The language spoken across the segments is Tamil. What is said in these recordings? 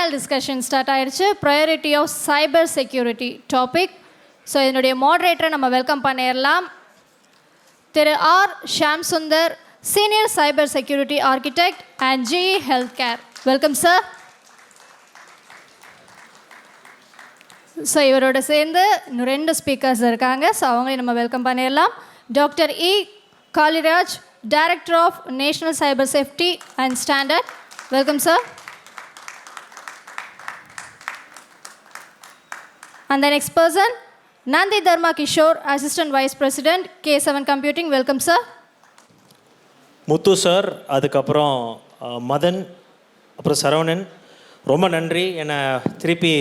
panel discussion start ஆயிடுச்சு. Priority of cyber security topic. So இதனுடைய மாடரேட்டரை நம்ம வெல்கம் பண்ணிடலாம். Thiru R Sham Sundar, senior cyber security architect and GE health care. Welcome sir. So இவரோட சேர்ந்து இன்னும் 2 ஸ்பீக்கர்ஸ் இருக்காங்க. ஸோ அவங்களையும் நம்ம வெல்கம் பண்ணிடலாம். Doctor E Kaliraj, director of national cyber safety and standard. Welcome sir. And the next person, Nandi Dharma Kishore, Assistant Vice President, K7 Computing. Welcome, sir. Muthu sir, அதுக்கப்புறம் மதன், அப்புறம் சரவணன், ரொம்ப நன்றி என்னை திருப்பி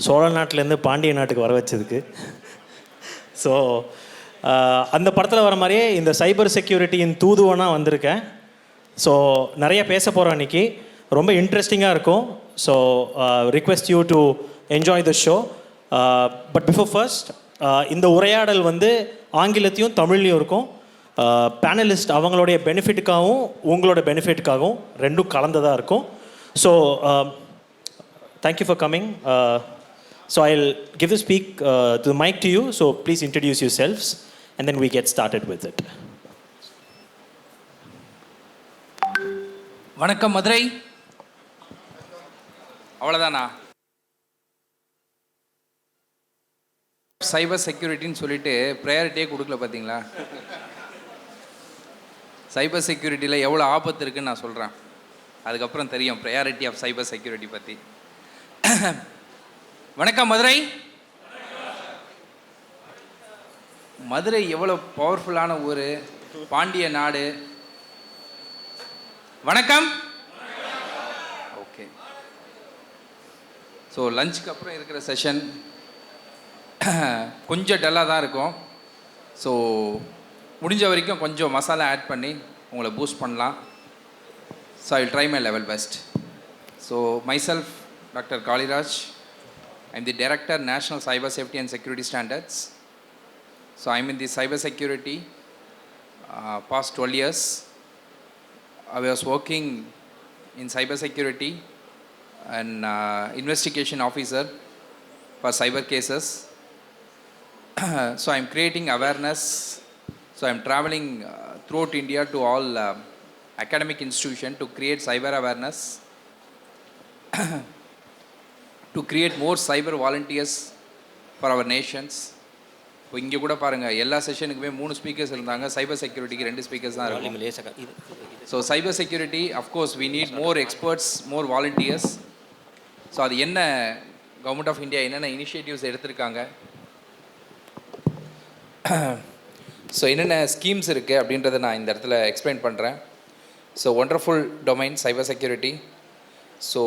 சோழ நாட்டிலேருந்து பாண்டிய நாட்டுக்கு வர வச்சதுக்கு. ஸோ அந்த படத்தில் வர மாதிரியே இந்த சைபர் செக்யூரிட்டியின் தூதுவனாக வந்திருக்கேன். ஸோ நிறைய பேச போகிறோம் இன்றைக்கி, ரொம்ப இன்ட்ரெஸ்டிங்காக இருக்கும். So request you to enjoy the show. But before first, இந்த உரையாடல் வந்து ஆங்கிலத்தையும் தமிழ்லையும் இருக்கும். பேனலிஸ்ட் அவங்களுடைய பெனிஃபிட்டுக்காகவும் உங்களோட பெனிஃபிட்டுக்காகவும் ரெண்டும் கலந்ததாக இருக்கும். So thank you for coming. So I will give the speak to mic to you. So please introduce your selfs and then we get started with it. வணக்கம் மதுரை. அவ்வளோதானா? சைபர் செக்யூரிட்டின்னு சொல்லிட்டு ப்ரையாரிட்டியே கொடுக்கல பார்த்தீங்களா? சைபர் செக்யூரிட்டியில் எவ்வளோ ஆபத்து இருக்குதுன்னு நான் சொல்கிறேன், அதுக்கப்புறம் தெரியும் ப்ரையாரிட்டி ஆஃப் சைபர் செக்யூரிட்டி பற்றி. வணக்கம் மதுரை. மதுரை எவ்வளோ பவர்ஃபுல்லான ஊர், பாண்டிய நாடு. வணக்கம். ஓகே. ஸோ லஞ்சுக்கு அப்புறம் இருக்கிற செஷன் கொஞ்சம் டல்லாக தான் இருக்கும். ஸோ முடிஞ்ச வரைக்கும் கொஞ்சம் மசாலா ஆட் பண்ணி உங்களை பூஸ்ட் பண்ணலாம். So I will try my level best. So myself doctor Kaliraj, I am the director national cyber safety and security standards. So I am in the cyber security past 12 years. I was working in cyber security and investigation officer for cyber cases. So I'm creating awareness. So I'm traveling throughout India to all academic institutions to create cyber awareness, to create more cyber volunteers for our nations. இப்போ இங்கே கூட பாருங்கள், எல்லா செஷனுக்குமே 3 ஸ்பீக்கர்ஸ் இருந்தாங்க, சைபர் செக்யூரிட்டிக்கு 2 ஸ்பீக்கர்ஸ் தான் இருக்கும். So cyber security of course we need more experts, more volunteers. So அது என்ன கவர்மெண்ட் ஆஃப் இந்தியா என்னென்ன இனிஷியேட்டிவ்ஸ் எடுத்திருக்காங்க, ஸோ என்னென்ன ஸ்கீம்ஸ் இருக்குது அப்படின்றத நான் இந்த இடத்துல எக்ஸ்பிளைன் பண்ணுறேன். So wonderful domain cyber security. So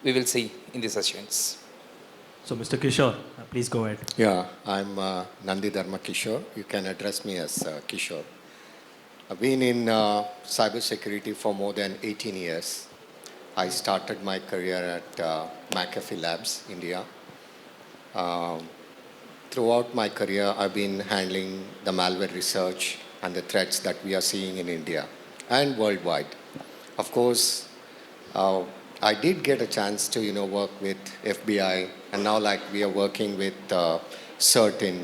we will see in the sessions. So Mr. Kishore, please go ahead. Yeah, I'm Nandi Dharma Kishore. You can address me as Kishore. I've been in cyber security for more than 18 years. I started my career at McAfee Labs, India. Throughout my career, I've been handling the malware research and the threats that we are seeing in India and worldwide. Of course, I did get a chance to, work with FBI, and now we are working with certain.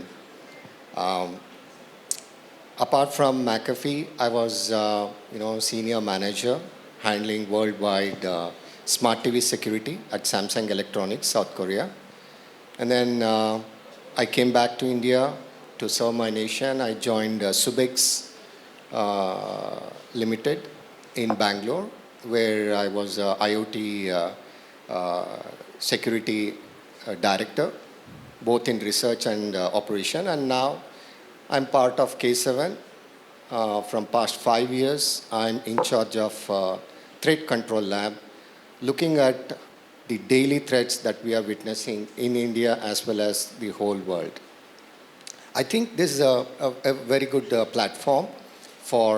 Apart from McAfee, I was, senior manager handling worldwide smart TV security at Samsung Electronics, South Korea. And then I came back to India to serve my nation. I joined Subix Limited in Bangalore, where I was IoT security director, both in research and operation. And now I'm part of K7. From past 5 years, I'm in charge of threat control lab, looking at the daily threats that we are witnessing in India as well as the whole world. I think this is a very good platform for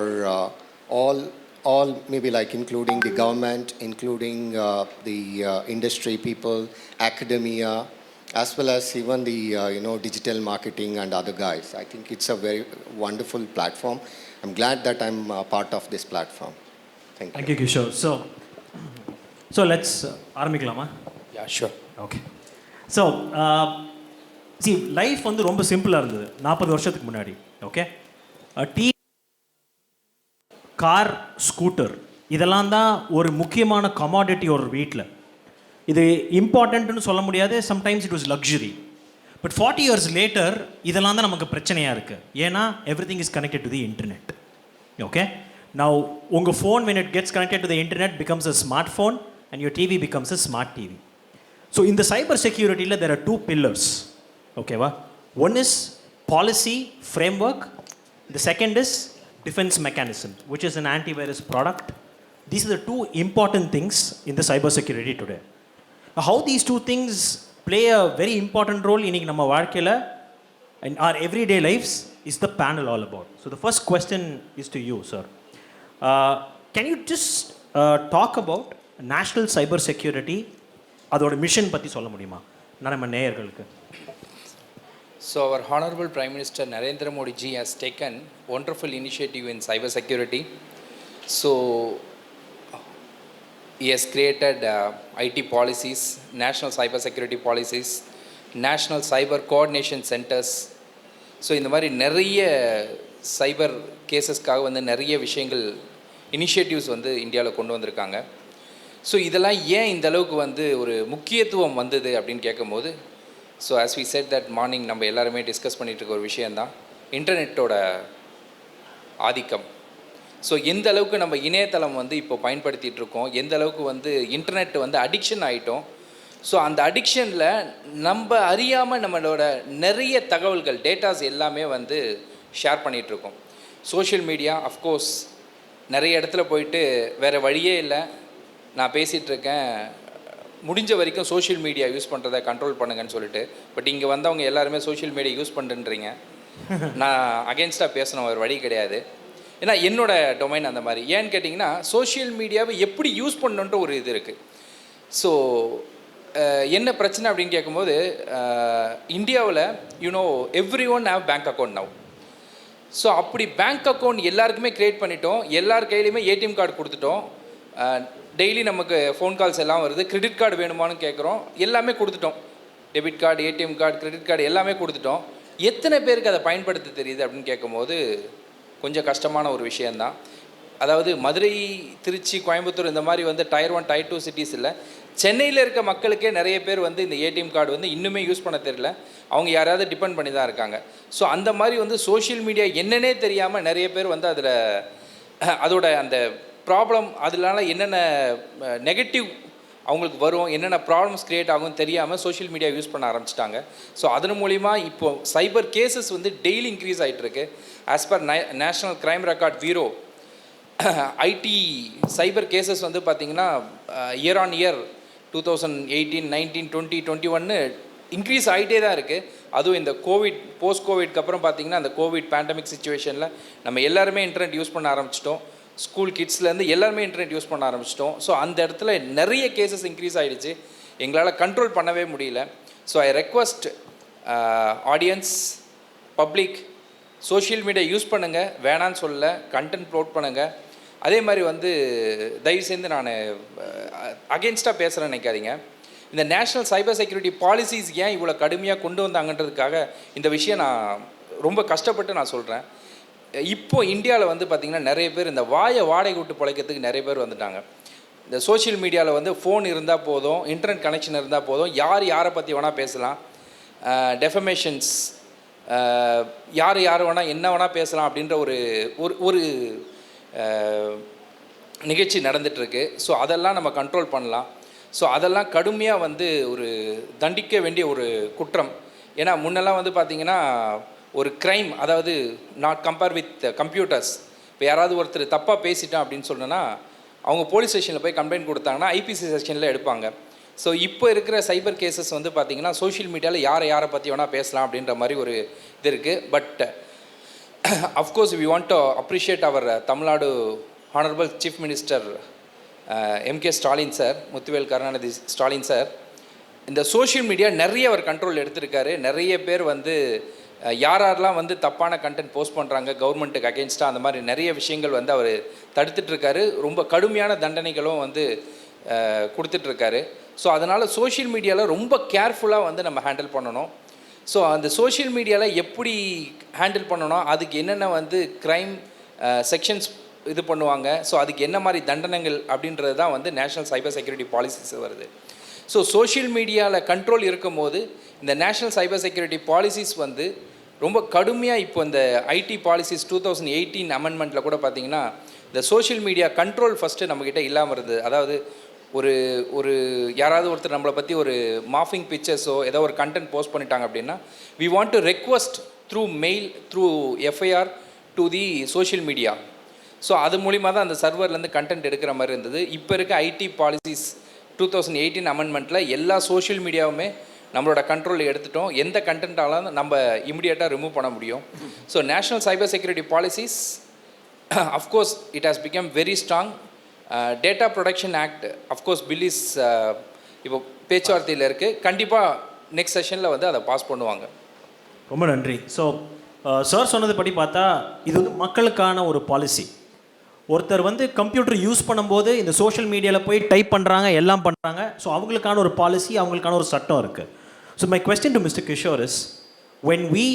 all maybe including the government, including the industry people, academia, as well as even the digital marketing and other guys. I think it's a very wonderful platform. I'm glad that I'm part of this platform. Thank you. Thank you, Kishore. So so let's ஆரம்பிக்கலாமா? Yeah sure. Okay. So see life வந்து ரொம்ப சிம்பிளாக இருந்தது 40 வருஷத்துக்கு முன்னாடி. ஓகே, டீ, கார், ஸ்கூட்டர் இதெல்லாம் தான் ஒரு முக்கியமான கமாடிட்டி ஒரு வீட்டில். இது இம்பார்ட்டண்ட்னு சொல்ல முடியாது, sometimes it was luxury. But 40 years later இதெல்லாம் தான் நமக்கு பிரச்சனையாக இருக்குது. ஏன்னா everything is connected to the internet. Okay, now உங்கள் phone when it gets connected to the internet becomes a smartphone and your TV becomes a smart TV. So in the cyber security there are two pillars. Okay va? One is policy framework, the second is defense mechanism, which is an antivirus product. These are the two important things in the cyber security today. How these two things play a very important role in நம்ம வாழ்க்கையில் in our everyday lives is the panel all about. So the first question is to you, sir. Can you just talk about national cyber security, அதோட மிஷன் பற்றி சொல்ல முடியுமா நம்ம நேயர்களுக்கு? So our Honorable Prime Minister Narendra Modi ji has taken wonderful initiative in cyber security. So he has created IT policies, national cyber security policies, national cyber coordination centers. So இந்த மாதிரி நிறைய சைபர் கேசஸ்க்காக வந்து நிறைய விஷயங்கள் இனிஷியேட்டிவ்ஸ் வந்து இந்தியாவில் கொண்டு வந்திருக்காங்க. ஸோ இதெல்லாம் ஏன் இந்த அளவுக்கு வந்து ஒரு முக்கியத்துவம் வந்தது அப்படின்னு கேட்கும்போது, so as we set that morning நம்ம எல்லாருமே டிஸ்கஸ் பண்ணிகிட்டு இருக்க ஒரு விஷயந்தான் இன்டர்நெட்டோட ஆதிக்கம். ஸோ எந்த அளவுக்கு நம்ம இணையதளம் வந்து இப்போ பயன்படுத்திகிட்டு இருக்கோம், எந்த அளவுக்கு வந்து இன்டர்நெட் வந்து அடிக்ஷன் ஆகிட்டோம். ஸோ அந்த அடிக்ஷனில் நம்ம அறியாமல் நம்மளோட நிறைய தகவல்கள், டேட்டாஸ் எல்லாமே வந்து ஷேர் பண்ணிகிட்ருக்கோம். சோஷியல் மீடியா அஃப்கோர்ஸ் நிறைய இடத்துல போயிட்டு வேறு வழியே இல்லை, நான் பேசிகிட்ருக்கேன், முடிஞ்ச வரைக்கும் சோஷியல் மீடியா யூஸ் பண்ணுறதை கண்ட்ரோல் பண்ணுங்கன்னு சொல்லிட்டு. பட் இங்கே வந்தவங்க எல்லாருமே சோஷியல் மீடியா யூஸ் பண்ணுன்றீங்க. நான் அகென்ஸ்டாக பேசணும், ஒரு வழி கிடையாது. ஏன்னா என்னோட டொமைன் அந்த மாதிரி. ஏன்னு கேட்டிங்கன்னா சோஷியல் மீடியாவை எப்படி யூஸ் பண்ணணுன்ற ஒரு இது இருக்குது. ஸோ என்ன பிரச்சனை அப்படின்னு கேட்கும்போது, இந்தியாவில் you know every one have bank account now. So அப்படி பேங்க் அக்கௌண்ட் எல்லாருக்குமே க்ரியேட் பண்ணிட்டோம், எல்லார் கையிலையுமே ஏடிஎம் கார்டு கொடுத்துட்டோம். டெய்லி நமக்கு ஃபோன் கால்ஸ் எல்லாம் வருது, கிரெடிட் கார்டு வேணுமான்னு கேட்குறோம், எல்லாமே கொடுத்துட்டோம். Debit card, ATM card, credit card எல்லாமே கொடுத்துட்டோம். எத்தனை பேருக்கு அதை பயன்படுத்த தெரியுது அப்படின்னு கேட்கும்போது கொஞ்சம் கஷ்டமான ஒரு விஷயந்தான். அதாவது மதுரை, திருச்சி, கோயம்புத்தூர் இந்த மாதிரி வந்து டயர் 1 டயர் 2 சிட்டிஸ் இல்லை, சென்னையில் இருக்க மக்களுக்கே நிறைய பேர் வந்து இந்த ஏடிஎம் கார்டு வந்து இன்னுமே யூஸ் பண்ண தெரியல. அவங்க யாராவது டிபெண்ட் பண்ணி தான் இருக்காங்க. ஸோ அந்த மாதிரி வந்து சோஷியல் மீடியா என்னன்னே தெரியாமல் நிறைய பேர் வந்து அதில் அதோட அந்த ப்ராப்ளம், அதனால என்னென்ன நெகட்டிவ் அவங்களுக்கு வரும், என்னென்ன ப்ராப்ளம்ஸ் க்ரியேட் ஆகும் தெரியாமல் சோஷியல் மீடியா யூஸ் பண்ண ஆரம்பிச்சிட்டாங்க. ஸோ அதன் மூலிமா இப்போது சைபர் கேசஸ் வந்து டெய்லி இன்க்ரீஸ் ஆகிட்டுருக்கு. As per national crime record bureau, IT cyber cases வந்து பார்த்திங்கன்னா இயர் ஆன் இயர் 2018, 19, 20, 21 இன்க்ரீஸ் ஆகிட்டே தான் இருக்குது. அதுவும் இந்த கோவிட், போஸ்ட் கோவிட்க்கு அப்புறம் பார்த்திங்கன்னா அந்த கோவிட் பேண்டமிக் சுச்சுவேஷனில் நம்ம எல்லாருமே இன்டர்நெட் யூஸ் பண்ண ஆரம்பிச்சிட்டோம். ஸ்கூல் கிட்ஸ்லேருந்து எல்லாருமே இன்டர்நெட் யூஸ் பண்ண ஆரம்பிச்சிட்டோம். ஸோ அந்த இடத்துல நிறைய கேசஸ் இன்க்ரீஸ் ஆகிடுச்சு, எங்களால் கண்ட்ரோல் பண்ணவே முடியல. So I request audience, public, social media use பண்ணுங்கள், வேணான்னு சொல்ல, கண்டென்ட் ப்ரோட் பண்ணுங்கள். அதே மாதிரி வந்து தயவு செய்து நான் அகென்ஸ்டாக பேசுகிறேன்னு நினைக்காதீங்க. இந்த நேஷ்னல் சைபர் செக்யூரிட்டி பாலிசிஸ் ஏன் இவ்வளோ கடுமையாக கொண்டு வந்தாங்கன்றதுக்காக இந்த விஷயம் நான் ரொம்ப கஷ்டப்பட்டு நான் சொல்கிறேன். இப்போது இந்தியாவில் வந்து பார்த்திங்கன்னா நிறைய பேர் இந்த வாடகை விட்டு பிழைக்கிறதுக்கு நிறைய பேர் வந்துட்டாங்க. இந்த சோஷியல் மீடியாவில் வந்து ஃபோன் இருந்தால் போதும், இன்டர்நெட் கனெக்ஷன் இருந்தால் போதும், யாரை பற்றி வேணால் பேசலாம், டெஃபமேஷன்ஸ், யார் வேணால் என்ன வேணால் பேசலாம் அப்படின்ற ஒரு நிகழ்ச்சி நடந்துகிட்ருக்கு. ஸோ அதெல்லாம் நம்ம கண்ட்ரோல் பண்ணலாம். ஸோ அதெல்லாம் கடுமையாக வந்து ஒரு தண்டிக்க வேண்டிய ஒரு குற்றம். ஏன்னா முன்னெல்லாம் வந்து பார்த்திங்கன்னா ஒரு க்ரைம், அதாவது நாட் கம்பேர் வித் கம்ப்யூட்டர்ஸ். இப்போ யாராவது ஒருத்தர் தப்பாக பேசிட்டான் அப்படின்னு சொன்னோன்னா அவங்க போலீஸ் ஸ்டேஷனில் போய் கம்ப்ளைண்ட் கொடுத்தாங்கன்னா ஐபிசி செக்ஷனில் எடுப்பாங்க. ஸோ இப்போ இருக்கிற சைபர் கேசஸ் வந்து பார்த்திங்கன்னா சோஷியல் மீடியாவில் யாரை பற்றி வேணால் பேசலாம் அப்படின்ற மாதிரி ஒரு இது இருக்குது. But of course we want to appreciate our Tamil Nadu honourable chief minister M K Stalin sir, Muthuvel Karunanidhi Stalin sir. இந்த சோஷியல் மீடியா நிறைய அவர் கண்ட்ரோல் எடுத்திருக்காரு. நிறைய பேர் வந்து யாரெல்லாம் வந்து தப்பான கண்டென்ட் போஸ்ட் பண்ணுறாங்க கவர்மெண்ட்டுக்கு அகெயின்ஸ்டாக, அந்த மாதிரி நிறைய விஷயங்கள் வந்து அவர் தடுத்துட்ருக்காரு. ரொம்ப கடுமையான தண்டனைகளும் வந்து கொடுத்துட்ருக்காரு. ஸோ அதனால் சோஷியல் மீடியாவில் ரொம்ப கேர்ஃபுல்லாக வந்து நம்ம ஹேண்டில் பண்ணணும். ஸோ அந்த சோஷியல் மீடியாவில் எப்படி ஹேண்டில் பண்ணணும், அதுக்கு என்னென்ன வந்து க்ரைம் செக்ஷன்ஸ் இது பண்ணுவாங்க, ஸோ அதுக்கு என்ன மாதிரி தண்டனைகள் அப்படின்றது தான் வந்து நேஷ்னல் சைபர் செக்யூரிட்டி பாலிசிஸ் வருது. ஸோ சோஷியல் மீடியாவில் கண்ட்ரோல் இருக்கும் போது இந்த நேஷ்னல் சைபர் செக்யூரிட்டி பாலிசிஸ் வந்து ரொம்ப கடுமையாக இப்போ இந்த ஐடி பாலிசிஸ் 2018 அமெண்ட்மெண்ட்டில் கூட பார்த்திங்கன்னா இந்த சோஷியல் மீடியா கண்ட்ரோல் ஃபஸ்ட்டு நம்மக்கிட்ட இல்லாமல் இருந்தது. அதாவது ஒரு யாராவது ஒருத்தர் நம்மளை பற்றி ஒரு மாஃபிங் பிக்சர்ஸோ ஏதோ ஒரு கண்டென்ட் போஸ்ட் பண்ணிட்டாங்க அப்படின்னா we want to request through mail through FIR to the social media. So அது மூலிமா தான் அந்த சர்வர்லேருந்து கண்டென்ட் எடுக்கிற மாதிரி இருந்தது. இப்போ இருக்க ஐடி பாலிசிஸ் 2018 அமெண்ட்மெண்ட்டில் எல்லா சோஷியல் மீடியாவுமே நம்மளோட கண்ட்ரோலில் எடுத்துட்டோம். எந்த கண்டென்ட்டாலும் நம்ம இமிடியேட்டாக ரிமூவ் பண்ண முடியும். So national cyber security policies of course it has become very strong. Data protection act of course bill is இப்போ பேச்சுவார்த்தையில் இருக்குது. கண்டிப்பாக நெக்ஸ்ட் செஷனில் வந்து அதை பாஸ் பண்ணுவாங்க. ரொம்ப நன்றி. ஸோ சார் சொன்னது படி பார்த்தா இது வந்து மக்களுக்கான ஒரு பாலிசி. ஒருத்தர் வந்து கம்ப்யூட்டர் யூஸ் பண்ணும்போது இந்த சோஷியல் மீடியாவில் போய் டைப் பண்ணுறாங்க, எல்லாம் பண்ணுறாங்க. ஸோ அவங்களுக்கான ஒரு பாலிசி, அவங்களுக்கான ஒரு சட்டம் இருக்குது. So my question to mister Kishore is, when we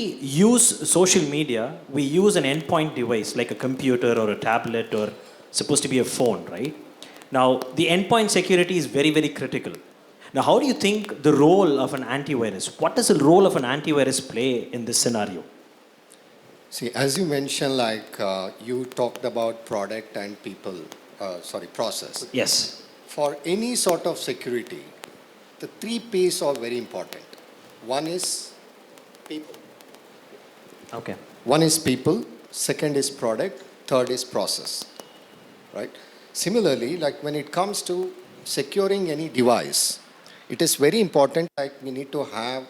use social media, we use an endpoint device like a computer or a tablet or supposed to be a phone, right? Now, the endpoint security is very, very critical. Now, how do you think the role of an antivirus, what does the role of an antivirus play in this scenario? See, as you mentioned, like you talked about product and people, process. Yes. For any sort of security, the 3 P's are very important. One is people. Okay. One is people, second is product, third is process. Right? Similarly, like when it comes to securing any device, it is very important, like we need to have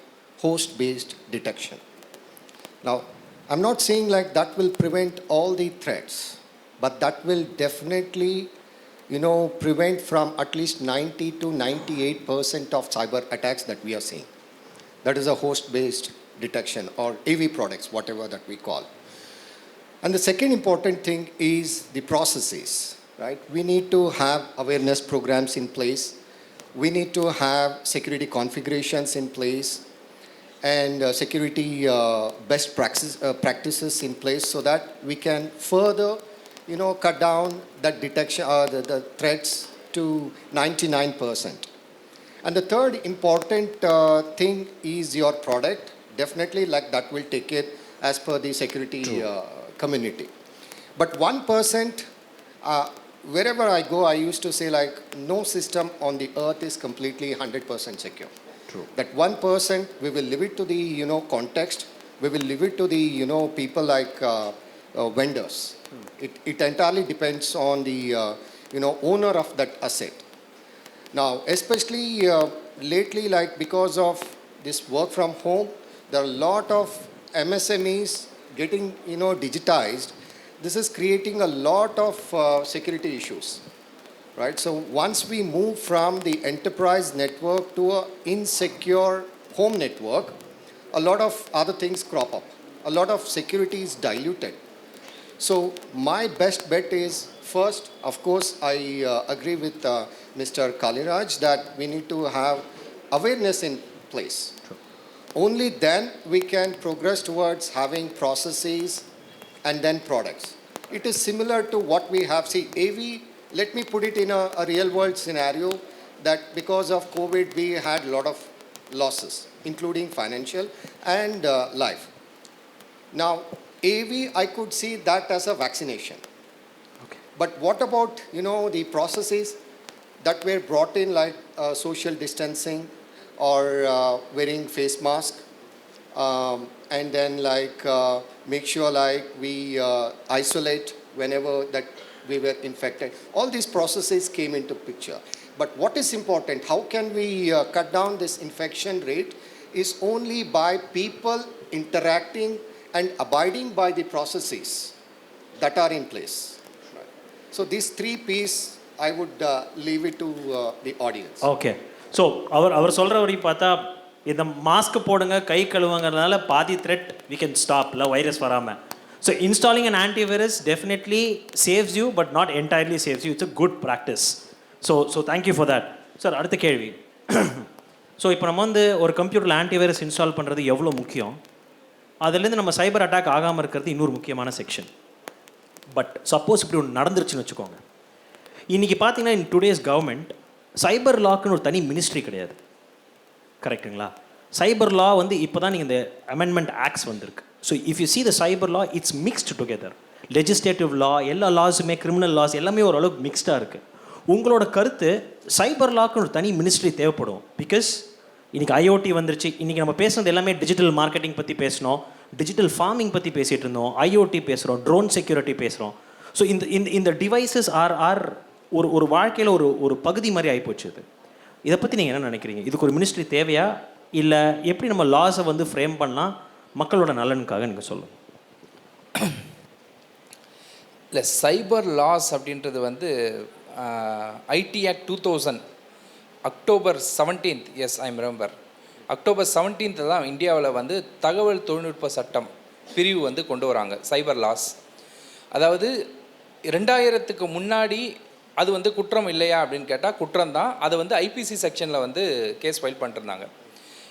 host-based detection. Now, I'm not saying like that will prevent all the threats, but that will definitely, prevent from at least 90 to 98% of cyber attacks that we are seeing. That is a host-based detection or AV products, whatever that we call. And the second important thing is the processes, right? We need to have awareness programs in place. We need to have security configurations in place and security best practices in place so that we can further, cut down that detection, the threats to 99%. And the third important thing is your product. Definitely, like that will take it as per the security community. But 1%, wherever I go, I used to say like no system on the earth is completely 100% secure. True. That 1%, we will leave it to the context. We will leave it to the people like vendors. It entirely depends on the owner of that asset. Now, especially lately, like because of this work from home, there are a lot of MSMEs getting digitized. This is creating a lot of security issues, right? So once we move from the enterprise network to an insecure home network, a lot of other things crop up. A lot of security is diluted. So my best bet is, first, of course, I agree with Mr. Kaliraj that we need to have awareness in place. True. Only then we can progress towards having processes and then products. It is similar to what we have. See, AV, let me put it in a real world scenario that because of COVID, we had a lot of losses, including financial and life. Now, AV, I could see that as a vaccination. Okay. But what about, the processes that were brought in, like social distancing or wearing face mask, and then like make sure like we isolate whenever that we were infected. All these processes came into picture. But what is important, how can we cut down this infection rate, is only by people interacting and abiding by the processes that are in place. Right. So these 3 P's, I would leave it to the audience. Okay. So அவர் சொல்கிற வரைக்கும் பார்த்தா இந்த மாஸ்க் போடுங்க, கை கழுவுங்கிறதுனால பாதி த்ரெட் வி கேன் ஸ்டாப், இல்லை வைரஸ் வராமல். So installing an antivirus definitely saves you, but not entirely saves you. It's a good practice. So thank you for that. Sir, அடுத்த கேள்வி. ஸோ இப்போ நம்ம வந்து ஒரு கம்ப்யூட்டரில் ஆன்டிவைரஸ் இன்ஸ்டால் பண்ணுறது எவ்வளோ முக்கியம், அதுலேருந்து நம்ம சைபர் அட்டாக் ஆகாமல் இருக்கிறது இன்னொரு முக்கியமான செக்ஷன். பட் சப்போஸ் இப்படி ஒன்று நடந்துருச்சுன்னு வச்சுக்கோங்க. இன்றைக்கி பார்த்தீங்கன்னா இன் டுடேஸ் கவர்மெண்ட் சைபர் லாக்குன்னு ஒரு தனி மினிஸ்ட்ரி கிடையாது, கரெக்டுங்களா? சைபர் லா வந்து இப்போ தான் நீங்கள் இந்த அமெண்ட்மெண்ட் ஆக்ட்ஸ் வந்திருக்கு. So if you see the cyber law, it's mixed together. Legislative law, எல்லா லாஸுமே, கிரிமினல் லாஸ் எல்லாமே ஓரளவுக்கு மிக்ஸ்டாக இருக்குது. உங்களோட கருத்து, சைபர் லாக்குன்னு ஒரு தனி மினிஸ்ட்ரி தேவைப்படும்? பிகாஸ் இன்றைக்கி ஐஓடி வந்துருச்சு. இன்றைக்கி நம்ம பேசுனது எல்லாமே டிஜிட்டல் மார்க்கெட்டிங் பற்றி பேசினோம், டிஜிட்டல் ஃபார்மிங் பற்றி பேசிகிட்டு இருந்தோம், ஐஓடி பேசுகிறோம், ட்ரோன் செக்யூரிட்டி பேசுகிறோம். ஸோ இந்த டிவைசஸ் ஆர் ஒரு வாழ்க்கையில் ஒரு பகுதி மாதிரி ஆகிப்போச்சு. இதை பற்றி நீங்கள் என்ன நினைக்கிறீங்க? இதுக்கு ஒரு மினிஸ்ட்ரி தேவையா, இல்லை எப்படி நம்ம லாஸை வந்து ஃப்ரேம் பண்ணலாம் மக்களோட நலனுக்காக நீங்கள் சொல்லுங்கள். இல்லை, சைபர் லாஸ் அப்படின்றது வந்து IT act 2000 October 17th, yes I remember, October 17th தான் இந்தியாவில் வந்து தகவல் தொழில்நுட்ப சட்டம் பிரிவு வந்து கொண்டு வராங்க, சைபர் லாஸ். அதாவது 2000க்கு முன்னாடி அது வந்து குற்றம் இல்லையா அப்படின்னு கேட்டால் குற்றம் தான். அது வந்து ஐபிசி செக்ஷனில் வந்து கேஸ் ஃபைல் பண்ணிருந்தாங்க.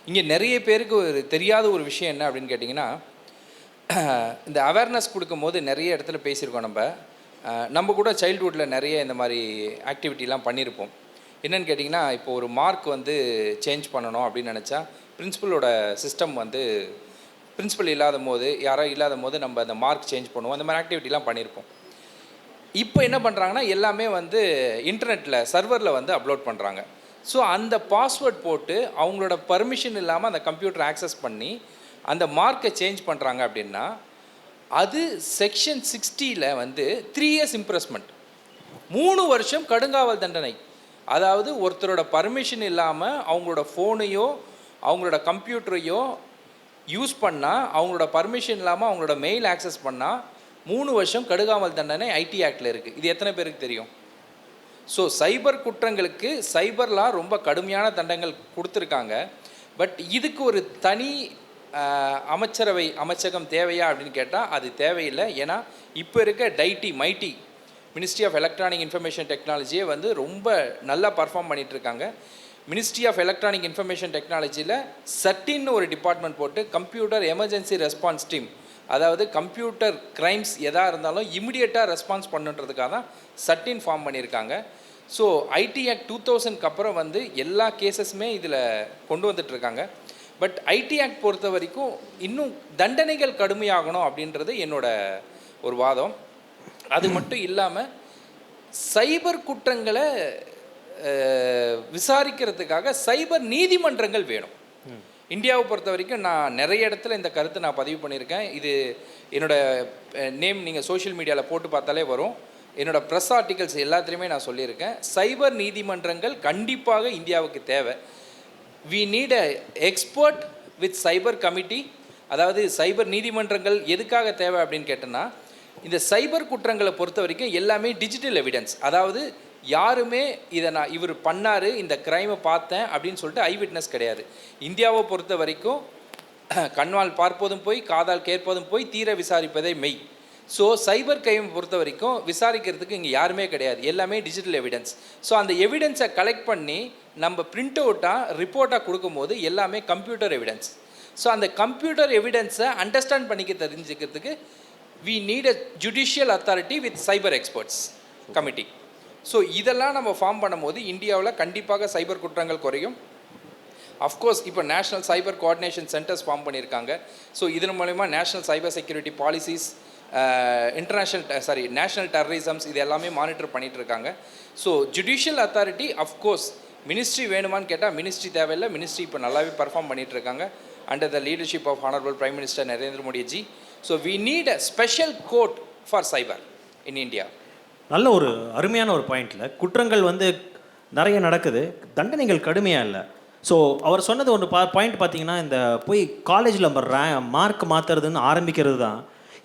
இங்கே நிறைய பேருக்கு ஒரு தெரியாத ஒரு விஷயம் என்ன அப்படின்னு கேட்டிங்கன்னா, இந்த அவேர்னஸ் கொடுக்கும்போது நிறைய இடத்துல பேசியிருக்கோம். நம்ம கூட சைல்ட்ஹுட்டில் நிறைய இந்த மாதிரி ஆக்டிவிட்டிலாம் பண்ணியிருப்போம். என்னென்னு கேட்டிங்கன்னா, இப்போ ஒரு மார்க் வந்து சேஞ்ச் பண்ணணும் அப்படின்னு நினச்சா பிரின்சிபலோட சிஸ்டம் வந்து பிரின்சிபல் இல்லாத போது, யாரோ இல்லாத போது நம்ம அந்த மார்க் சேஞ்ச் பண்ணுவோம். அந்த மாதிரி ஆக்டிவிட்டிலாம் பண்ணியிருப்போம். இப்போ என்ன பண்ணுறாங்கன்னா, எல்லாமே வந்து இன்டர்நெட்டில் சர்வரில் வந்து அப்லோட் பண்ணுறாங்க. ஸோ அந்த பாஸ்வேர்ட் போட்டு அவங்களோட பர்மிஷன் இல்லாமல் அந்த கம்ப்யூட்டர் ஆக்சஸ் பண்ணி அந்த மார்க்கை சேஞ்ச் பண்ணுறாங்க அப்படின்னா, அது செக்ஷன் 60 வந்து 3 years இம்ப்ரெஸ்மெண்ட், 3 வருஷம் கடுங்காவல் தண்டனை. அதாவது ஒருத்தரோட பர்மிஷன் இல்லாமல் அவங்களோட ஃபோனையோ அவங்களோட கம்ப்யூட்டரையோ யூஸ் பண்ணால், அவங்களோட பர்மிஷன் இல்லாமல் அவங்களோட மெயில் ஆக்சஸ் பண்ணால் 3 வருஷம் கடுங்காவல் தண்டனை ஐடி ஆக்டில் இருக்குது. இது எத்தனை பேருக்கு தெரியும்? ஸோ சைபர் குற்றங்களுக்கு சைபர் லா ரொம்ப கடுமையான தண்டங்கள் கொடுத்துருக்காங்க. பட் இதுக்கு ஒரு தனி அமைச்சகம் தேவையா அப்படின்னு கேட்டால் அது தேவையில்லை. ஏன்னா இப்போ இருக்க MeitY ministry of electronic information டெக்னாலஜியே வந்து ரொம்ப நல்லா பர்ஃபார்ம் பண்ணிகிட்ருக்காங்க. மினிஸ்ட்ரி ஆஃப் எலக்ட்ரானிக் இன்ஃபர்மேஷன் டெக்னாலஜியில் சட்டின்னு ஒரு டிபார்ட்மெண்ட் போட்டு கம்ப்யூட்டர் எமர்ஜென்சி ரெஸ்பான்ஸ் டீம், அதாவது கம்ப்யூட்டர் க்ரைம்ஸ் எதாக இருந்தாலும் இமிடியேட்டாக ரெஸ்பான்ஸ் பண்ணுன்றதுக்காக தான் சட்டின் ஃபார்ம் பண்ணியிருக்காங்க. ஸோ ஐடி ஆக்ட் 2000க்கு அப்புறம் வந்து எல்லா கேசஸுமே இதில் கொண்டு வந்துட்டுருக்காங்க. பட் ஐடி ஆக்ட் பொறுத்த வரைக்கும் இன்னும் தண்டனைகள் கடுமையாகணும் அப்படின்றது என்னோட ஒரு வாதம். அது மட்டும் இல்லாமல் சைபர் குற்றங்களை விசாரிக்கிறதுக்காக சைபர் நீதிமன்றங்கள் வேணும். இந்தியாவை பொறுத்த வரைக்கும் நான் நிறைய இடத்துல இந்த கருத்தை நான் பதிவு பண்ணியிருக்கேன். இது என்னோடய நேம் நீங்கள் சோஷியல் மீடியாவில் போட்டு பார்த்தாலே வரும். என்னோடய ப்ரெஸ் ஆர்டிகல்ஸ் எல்லாத்துலேயுமே நான் சொல்லியிருக்கேன். சைபர் நீதிமன்றங்கள் கண்டிப்பாக இந்தியாவுக்கு தேவை. We need a expert with cyber committee. அதாவது சைபர் நீதிமன்றங்கள் எதுக்காக தேவை அப்படின்னு கேட்டோன்னா, இந்த சைபர் குற்றங்களை பொறுத்த வரைக்கும் எல்லாமே டிஜிட்டல் எவிடன்ஸ். அதாவது யாருமே இதை இவர் பண்ணார், இந்த க்ரைமை பார்த்தேன் அப்படின்னு சொல்லிட்டு ஐ விட்னஸ் கிடையாது. இந்தியாவை பொறுத்த வரைக்கும் கண்ணால் பார்ப்பதும் போய், காதால் கேட்பதும் போய், தீர விசாரிப்பதே மெய். ஸோ சைபர் க்ரைமை பொறுத்த வரைக்கும் விசாரிக்கிறதுக்கு இங்கே யாருமே கிடையாது, எல்லாமே டிஜிட்டல் எவிடன்ஸ். ஸோ அந்த எவிடன்ஸை கலெக்ட் பண்ணி நம்ம பிரிண்ட் அவுட்டாக ரிப்போர்ட்டாக கொடுக்கும்போது எல்லாமே கம்ப்யூட்டர் எவிடன்ஸ். ஸோ அந்த கம்ப்யூட்டர் எவிடன்ஸை அண்டர்ஸ்டாண்ட் பண்ணிக்க தெரிஞ்சுக்கிறதுக்கு we need a judicial authority with cyber experts committee. So இதெல்லாம் நம்ம ஃபார்ம் பண்ணும்போது இந்தியாவில் கண்டிப்பாக சைபர் குற்றங்கள் குறையும். அஃப்கோர்ஸ் இப்போ national cyber coordination centers form பண்ணியிருக்காங்க. ஸோ இதன் மூலமா national cyber security policies, national terrorisms இது எல்லாமே மானிட்டர் பண்ணிகிட்டு இருக்காங்க. So judicial authority of course ministry வேணுமான்னு கேட்டால் மினிஸ்ட்ரி தேவையில்லை. மினிஸ்ட்ரி இப்போ நல்லாவே பர்ஃபார்ம் பண்ணிகிட்டு இருக்காங்க under the leadership of honourable prime minister Narendra Modi ji. So we need a special court for cyber in India. நல்ல ஒரு அருமையான ஒரு பாயிண்டில் குற்றங்கள் வந்து நிறைய நடக்குது, தண்டனைகள் கடுமையாக இல்லை. ஸோ அவர் சொன்னது ஒன்று பாயிண்ட் பார்த்தீங்கன்னா, இந்த போய் காலேஜில் மார்க் மாற்றுறதுன்னு ஆரம்பிக்கிறது தான்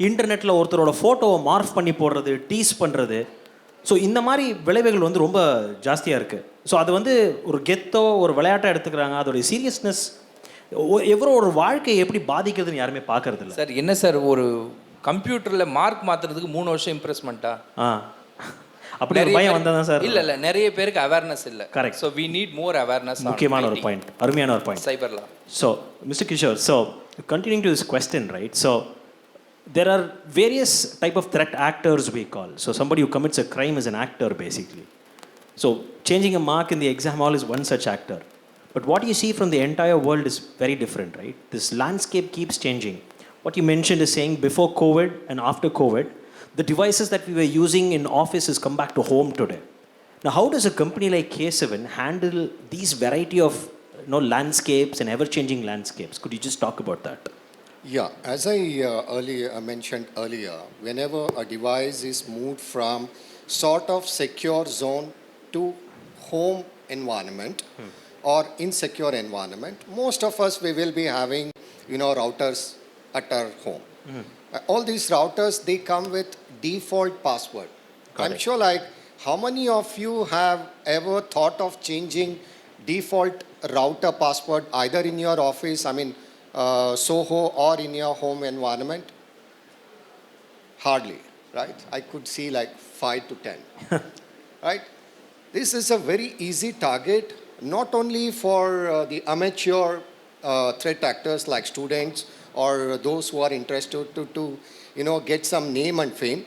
இன்டர்நெட்டில் ஒருத்தரோட ஃபோட்டோவை மார்க் பண்ணி போடுறது, டீஸ் பண்ணுறது. ஸோ இந்த மாதிரி விளைவுகள் வந்து ரொம்ப ஜாஸ்தியாக இருக்குது. ஸோ அது வந்து ஒரு கெத்தோ ஒரு விளையாட்டாக எடுத்துக்கிறாங்க. அதோடைய சீரியஸ்னஸ் எவ்வளோ ஒரு வாழ்க்கையை எப்படி பாதிக்கிறதுன்னு யாருமே பார்க்கறது இல்லை. சார் என்ன சார், ஒரு கம்ப்யூட்டரில் மார்க் மாற்றுறதுக்கு 3 வருஷம் இம்ப்ரெஸ்மெண்ட்டா? அப்படி ஒரு பயம் வந்தா தான் சார். இல்ல நிறைய பேருக்கு அவேர்னஸ் இல்ல. Correct. So we need more awareness. முக்கியமான ஒரு பாயிண்ட், அருமையான ஒரு point. Cyber law. So Mr. Kishore, so continuing to this question, right? So there are various type of threat actors we call. So somebody who commits a crime is an actor basically. So changing a mark in the exam hall is one such actor. But what you see from the entire world is very different, right? This landscape keeps changing. What you mentioned is saying before COVID and after COVID, the devices that we were using in offices come back to home today. Now, how does a company like K7 handle these variety of landscapes and ever-changing landscapes? Could you just talk about that? Yeah, as I mentioned earlier, whenever a device is moved from sort of secure zone to home environment or insecure environment, most of us, we will be having, routers at our home. All these routers, they come with default password. I'm sure like how many of you have ever thought of changing default router password either in your office, Soho, or in your home environment? Hardly, right? I could see like 5 to 10, right? This is a very easy target, not only for the amateur threat actors like students or those who are interested to get some name and fame,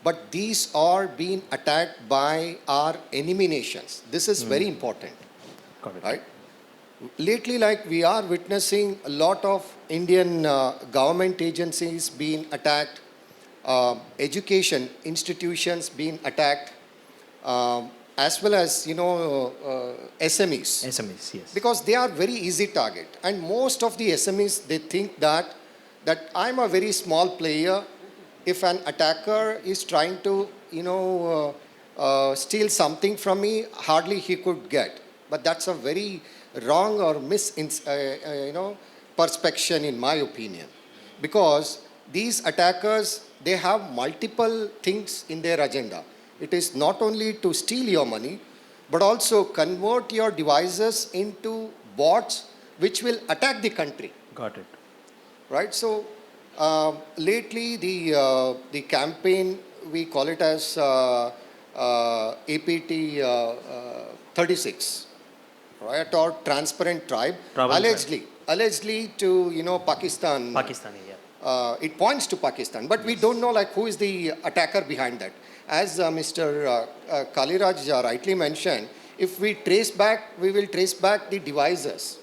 but these are being attacked by our enemy nations. This is very important, right? Lately, like we are witnessing a lot of Indian government agencies being attacked, education institutions being attacked, as well as SMEs. SMEs, yes. Because they are very easy target, and most of the SMEs, they think that I'm a very small player. If an attacker is trying to steal something from me, hardly he could get. But that's a very wrong or perception in my opinion, because these attackers, they have multiple things in their agenda. It is not only to steal your money, but also convert your devices into bots which will attack the country. Got it. Right? So, lately the campaign, we call it as APT 36, right? Or Transparent Tribe, allegedly to Pakistan. Pakistani, yeah. It points to Pakistan, but we don't know like who is the attacker behind that. As Mr. Kaliraj rightly mentioned, if we will trace back the devices,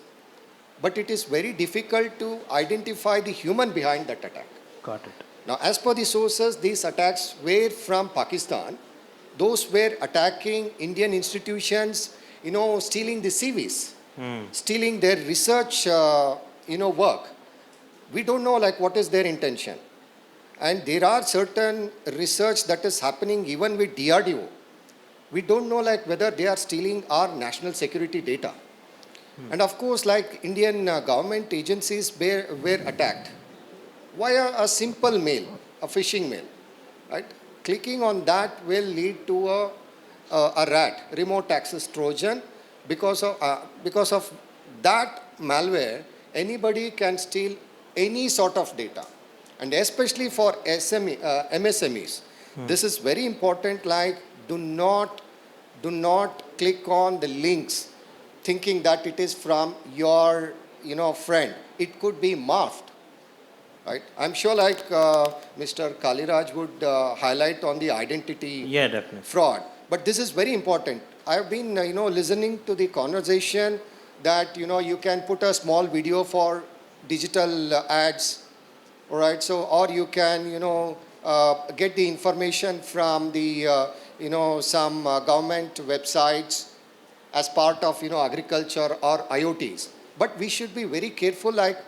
but it is very difficult to identify the human behind that attack. Got it. Now, as per the sources, these attacks were from Pakistan. Those were attacking Indian institutions, stealing the CVs, stealing their research, work. We don't know like what is their intention. And there are certain research that is happening even with DRDO. We don't know like whether they are stealing our national security data. And of course, like Indian government agencies were attacked via a simple mail, a phishing mail, right? Clicking on that will lead to a RAT, remote access Trojan. Because of that malware, anybody can steal any sort of data. And especially for MSMEs, this is very important. Like, do not click on the links thinking that it is from your friend. It could be morphed, right? I'm sure like Mr. Kaliraj would highlight on the identity fraud, but this is very important. I've been listening to the conversation that you can put a small video for digital ads. All right, so or you can get the information from the some government websites as part of agriculture or IoTs. But we should be very careful. Like,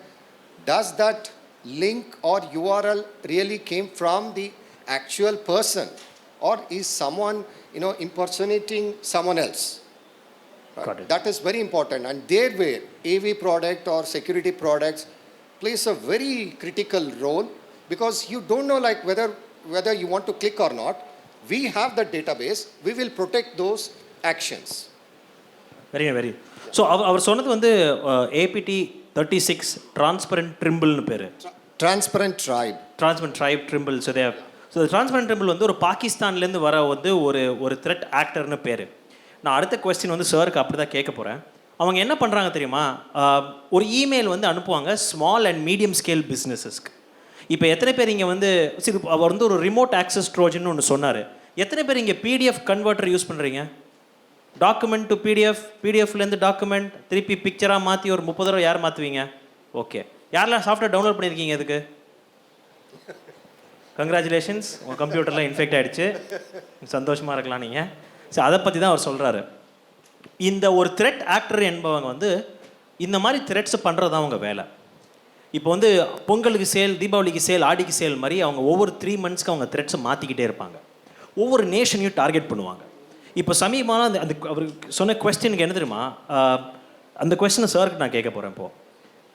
does that link or URL really came from the actual person, or is someone impersonating someone else? Right? Got it. That is very important, and there where AV product or security products plays a very critical role, because you don't know like whether you want to click or not. We have the database. We will protect those actions. Very. So அவர் சொன்னது வந்து APT 36 Transparent Trimble னு பேரு. Transparent Tribe. Transparent Tribe Trimble. So they have so transparent triple வந்து ஒரு பாகிஸ்தான்லேருந்து வர வந்து ஒரு த்ரெட் ஆக்டர்னு பேர். நான் அடுத்த கொஸ்டின் வந்து சாருக்கு அப்படி தான் கேட்க போகிறேன். அவங்க என்ன பண்ணுறாங்க தெரியுமா, ஒரு இமெயில் வந்து அனுப்புவாங்க ஸ்மால் அண்ட் மீடியம் ஸ்கேல் பிஸ்னஸஸ்க்கு. இப்போ எத்தனை பேர் இங்கே வந்து சரி அவர் வந்து ஒரு ரிமோட் ஆக்சஸ் ட்ரோஜன் ஒன்று சொன்னார். எத்தனை பேர் இங்கே பிடிஎஃப் கன்வெர்ட்டர் யூஸ் பண்ணுறீங்க? டாக்குமெண்ட் டு பிடிஎஃப்லேருந்து டாக்குமெண்ட் திருப்பி பிக்சராக மாற்றி ஒரு 30 தடவை யார் மாற்றுவீங்க? ஓகே, யாரெல்லாம் சாஃப்ட்வேர் டவுன்லோட் பண்ணியிருக்கீங்க இதுக்கு? கங்க்ராச்சுலேஷன்ஸ், உங்கள் கம்ப்யூட்டரில் இன்ஃபெக்ட் ஆகிடுச்சு, சந்தோஷமாக இருக்கலாம் நீங்கள். ஸோ அதை பற்றி தான் அவர் சொல்கிறாரு. இந்த ஒரு த்ரெட் ஆக்டர் என்பவங்க வந்து இந்த மாதிரி த்ரெட்ஸ் பண்ணுறது தான் அவங்க வேலை. இப்போ வந்து பொங்கலுக்கு சேல், தீபாவளிக்கு சேல், ஆடிக்கு சேல் மாதிரி அவங்க ஒவ்வொரு 3 மந்த்ஸ்க்கு அவங்க த்ரெட்ஸை மாற்றிக்கிட்டே இருப்பாங்க. ஒவ்வொரு நேஷனையும் டார்கெட் பண்ணுவாங்க. இப்போ சமீபமான அந்த அவர் சொன்ன கொஸ்டினுக்கு என்ன தெரியுமா, அந்த கொஸ்டினை சாருக்கு நான் கேட்க போகிறேன்.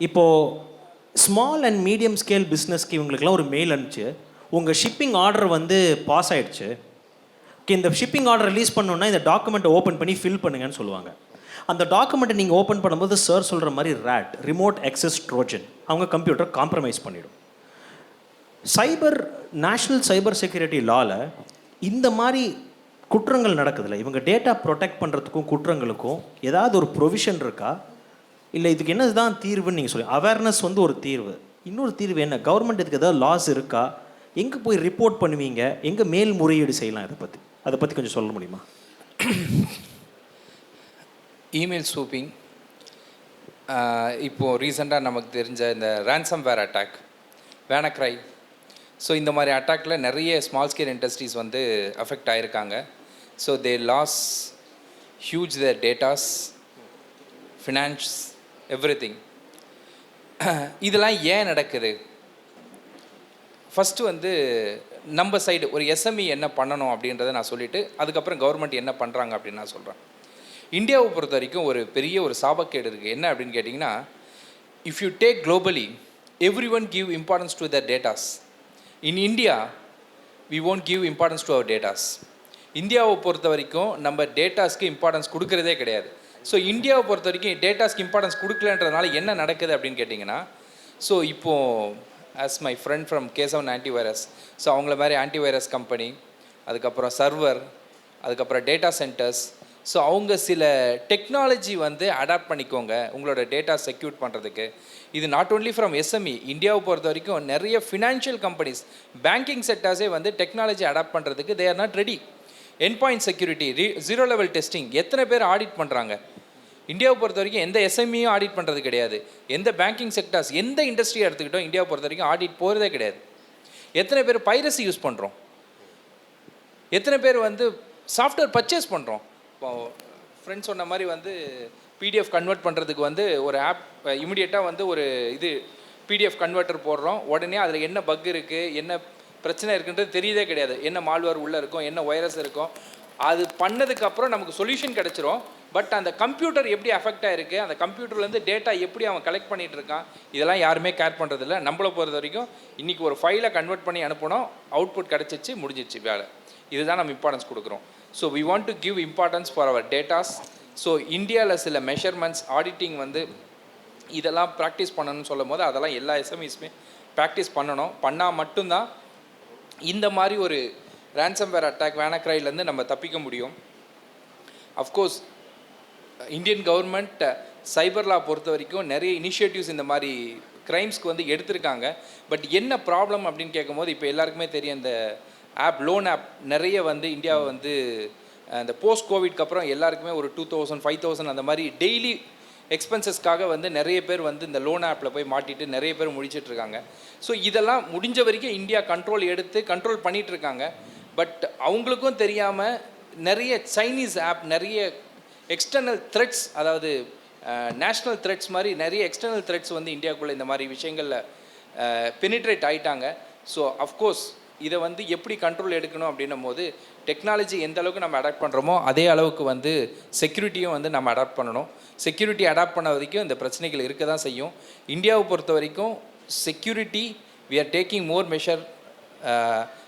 இப்போது ஸ்மால் அண்ட் மீடியம் ஸ்கேல் பிஸ்னஸ்க்கு இவங்களுக்குலாம் ஒரு மெயில் அனுப்பிச்சு, உங்கள் ஷிப்பிங் ஆர்டர் வந்து பாஸ் ஆகிடுச்சு, இந்த ஷிப்பிங் ஆர்டர் ரிலீஸ் பண்ணணுன்னா இந்த டாக்குமெண்ட்டை ஓப்பன் பண்ணி ஃபில் பண்ணுங்கன்னு சொல்லுவாங்க. அந்த டாக்குமெண்ட்டை நீங்கள் ஓப்பன் பண்ணும்போது சார் சொல்கிற மாதிரி ரேட், ரிமோட் ஆக்சஸ் ட்ரோஜன், அவங்க கம்ப்யூட்டர் காம்ப்ரமைஸ் பண்ணிவிடும். நேஷ்னல் சைபர் செக்யூரிட்டி லாவில் இந்த மாதிரி குற்றங்கள் நடக்குதுல்ல, இவங்க டேட்டா ப்ரொடெக்ட் பண்ணுறதுக்கும் குற்றங்களுக்கும் ஏதாவது ஒரு ப்ரொவிஷன் இருக்கா? இல்லை இதுக்கு என்ன தான் தீர்வுன்னு நீங்கள் சொல்லி, அவேர்னஸ் வந்து ஒரு தீர்வு, இன்னொரு தீர்வு என்ன? கவர்மெண்ட் இதுக்கு ஏதாவது லாஸ் இருக்கா? எங்கே போய் ரிப்போர்ட் பண்ணுவீங்க? எங்கே மேல்முறையீடு செய்யலாம்? அதை பற்றி கொஞ்சம் சொல்ல முடியுமா? இமெயில் ஸ்வூப்பிங், இப்போது ரீசெண்டாக நமக்கு தெரிஞ்ச இந்த ransomware அட்டாக், வேனக்ரை, ஸோ இந்த மாதிரி அட்டாக்கில் நிறைய ஸ்மால் ஸ்கேல் இண்டஸ்ட்ரீஸ் வந்து அஃபெக்ட் ஆகிருக்காங்க. So they loss huge their datas, finance, everything. இதெல்லாம் ஏன் நடக்குது? ஃபஸ்ட்டு வந்து நம்ம சைடு ஒரு எஸ்எம்இ என்ன பண்ணணும் அப்படின்றத நான் சொல்லிவிட்டு அதுக்கப்புறம் கவர்மெண்ட் என்ன பண்ணுறாங்க அப்படின்னு நான் சொல்கிறேன். இந்தியாவை பொறுத்த வரைக்கும் ஒரு பெரிய ஒரு சாபக்கேடு இருக்குது. என்ன அப்படின்னு கேட்டிங்கன்னா, if you take globally everyone give importance to their datas. In India we won't give importance to our datas. இந்தியாவை பொறுத்த வரைக்கும் நம்ம டேட்டாஸ்க்கு இம்பார்ட்டன்ஸ் கொடுக்குறதே கிடையாது. ஸோ இந்தியாவை பொறுத்த வரைக்கும் டேட்டாஸ்க்கு இம்பார்ட்டன்ஸ் கொடுக்கலன்றதுனால என்ன நடக்குது அப்படின்னு கேட்டிங்கன்னா, ஸோ இப்போது as my friend from K7 antivirus, so அவங்கள மாதிரி ஆன்டிவைரஸ் கம்பெனி, அதுக்கப்புறம் சர்வர், அதுக்கப்புறம் டேட்டா சென்டர்ஸ், ஸோ அவங்க சில டெக்னாலஜி வந்து அடாப்ட் பண்ணிக்கோங்க உங்களோட டேட்டா செக்யூர் பண்ணுறதுக்கு. இது நாட் ஓன்லி ஃப்ரம் எஸ்எம்இ, இந்தியாவை பொறுத்த வரைக்கும் நிறைய ஃபினான்ஷியல் கம்பெனிஸ், பேங்கிங் செக்டர்ஸே வந்து டெக்னாலஜி அடாப்ட் பண்ணுறதுக்கு they are not ready. End point security, 0 level testing எத்தனை பேர் ஆடிட் பண்ணுறாங்க? இந்தியாவை பொறுத்த வரைக்கும் எந்த எஸ்எம்இயும் ஆடிட் பண்ணுறது கிடையாது. எந்த பேங்கிங் செக்டர்ஸ், எந்த இண்டஸ்ட்ரியை எடுத்துக்கிட்டோம் இந்தியாவை பொறுத்த வரைக்கும் ஆடிட் போகிறதே கிடையாது. எத்தனை பேர் பைரசி யூஸ் பண்ணுறோம்? எத்தனை பேர் வந்து சாஃப்ட்வேர் பர்ச்சேஸ் பண்ணுறோம்? இப்போ ஃப்ரெண்ட்ஸ் சொன்ன மாதிரி வந்து பிடிஎஃப் கன்வெர்ட் பண்ணுறதுக்கு வந்து ஒரு ஆப் இமிடியேட்டாக வந்து ஒரு இது பிடிஎஃப் கன்வெர்ட்டர் போடுறோம், உடனே அதில் என்ன பக் இருக்குது, என்ன பிரச்சனை இருக்குன்றது தெரியதே கிடையாது. என்ன மால்வேர் உள்ளே இருக்கும், என்ன வைரஸ் இருக்கும், அது பண்ணதுக்கப்புறம் நமக்கு சொல்யூஷன் கிடச்சிரும். பட் அந்த கம்ப்யூட்டர் எப்படி அஃபெக்ட் ஆகிருக்கு, அந்த கம்ப்யூட்டர்லேருந்து டேட்டா எப்படி அவன் கலெக்ட் பண்ணிகிட்டு இருக்கான், இதெல்லாம் யாருமே கேர் பண்ணுறதில்ல. நம்மளை பொறுத்த வரைக்கும் இன்றைக்கி ஒரு ஃபைலை கன்வெர்ட் பண்ணி அனுப்பணும், அவுட்புட் கிடச்சிச்சு, முடிஞ்சிச்சு வேலை. இதுதான் நம்ம இம்பார்ட்டன்ஸ் கொடுக்குறோம். So we want to give importance for our datas. So இந்தியாவில் சில மெஷர்மெண்ட்ஸ், ஆடிட்டிங் வந்து இதெல்லாம் ப்ராக்டிஸ் பண்ணணும்னு சொல்லும் போது அதெல்லாம் எல்லா எஸ்எம்இஸுமே ப்ராக்டிஸ் பண்ணணும். பண்ணால் மட்டும்தான் இந்த மாதிரி ஒரு ransomware அட்டாக், வேனக்ரைலேருந்து நம்ம தப்பிக்க முடியும். அஃப்கோர்ஸ் இந்தியன் கவர்மெண்ட் சைபர் லா பொறுத்த வரைக்கும் நிறைய இனிஷியேட்டிவ்ஸ் இந்த மாதிரி க்ரைம்ஸ்க்கு வந்து எடுத்திருக்காங்க. பட் என்ன ப்ராப்ளம் அப்படின்னு கேட்கும்போது, இப்போ எல்லாருக்குமே தெரியும் இந்த ஆப், லோன் ஆப் நிறைய வந்து இந்தியாவை வந்து இந்த போஸ்ட் கோவிட்க்கு அப்புறம் எல்லாருக்குமே ஒரு 2000 5000 அந்த மாதிரி டெய்லி எக்ஸ்பென்சஸ்க்காக வந்து நிறைய பேர் வந்து இந்த லோன் ஆப்பில் போய் மாட்டிட்டு நிறைய பேர் முடிச்சிட்ருக்காங்க. ஸோ இதெல்லாம் முடிஞ்ச வரைக்கும் இந்தியா கண்ட்ரோல் பண்ணிகிட்ருக்காங்க. பட் அவங்களுக்கும் தெரியாமல் நிறைய சைனீஸ் ஆப், நிறைய எக்ஸ்டர்னல் த்ரெட்ஸ், அதாவது நேஷ்னல் த்ரெட்ஸ் மாதிரி நிறைய எக்ஸ்டர்னல் த்ரெட்ஸ் வந்து இந்தியாவுக்குள்ளே இந்த மாதிரி விஷயங்களில் பெனிட்ரேட் ஆகிட்டாங்க. ஸோ அஃப்கோர்ஸ் இதை வந்து எப்படி கண்ட்ரோல் எடுக்கணும் அப்படின்னும் போது டெக்னாலஜி எந்த அளவுக்கு நம்ம அடாப்ட் பண்ணுறோமோ அதே அளவுக்கு வந்து செக்யூரிட்டியும் வந்து நம்ம அடாப்ட் பண்ணணும். செக்யூரிட்டி அடாப்ட் பண்ண வரைக்கும் இந்த பிரச்சனைகள் இருக்க தான் செய்யும். இந்தியாவை பொறுத்த வரைக்கும் security we are taking more measure.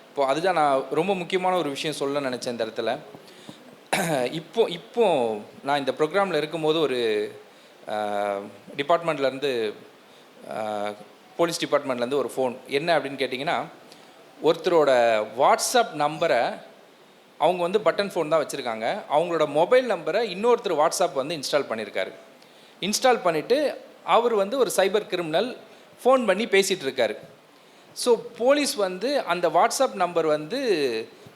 இப்போது அதுதான் நான் ரொம்ப முக்கியமான ஒரு விஷயம் சொல்ல நினச்சேன் இந்த இடத்துல. இப்போ நான் இந்த ப்ரோக்ராமில் இருக்கும்போது ஒரு டிபார்ட்மெண்ட்லேருந்து, போலீஸ் டிபார்ட்மெண்ட்லேருந்து ஒரு ஃபோன். என்ன அப்படின்னு கேட்டிங்கன்னா, ஒருத்தரோட வாட்ஸ்அப் நம்பரை அவங்க வந்து பட்டன் ஃபோன் தான் வச்சுருக்காங்க, அவங்களோட மொபைல் நம்பரை இன்னொருத்தர் வாட்ஸ்அப் வந்து இன்ஸ்டால் பண்ணியிருக்காரு. இன்ஸ்டால் பண்ணிவிட்டு அவர் வந்து ஒரு சைபர் கிரிமினல் ஃபோன் பண்ணி பேசிகிட்டு இருக்காரு. ஸோ போலீஸ் வந்து அந்த வாட்ஸ்அப் நம்பர் வந்து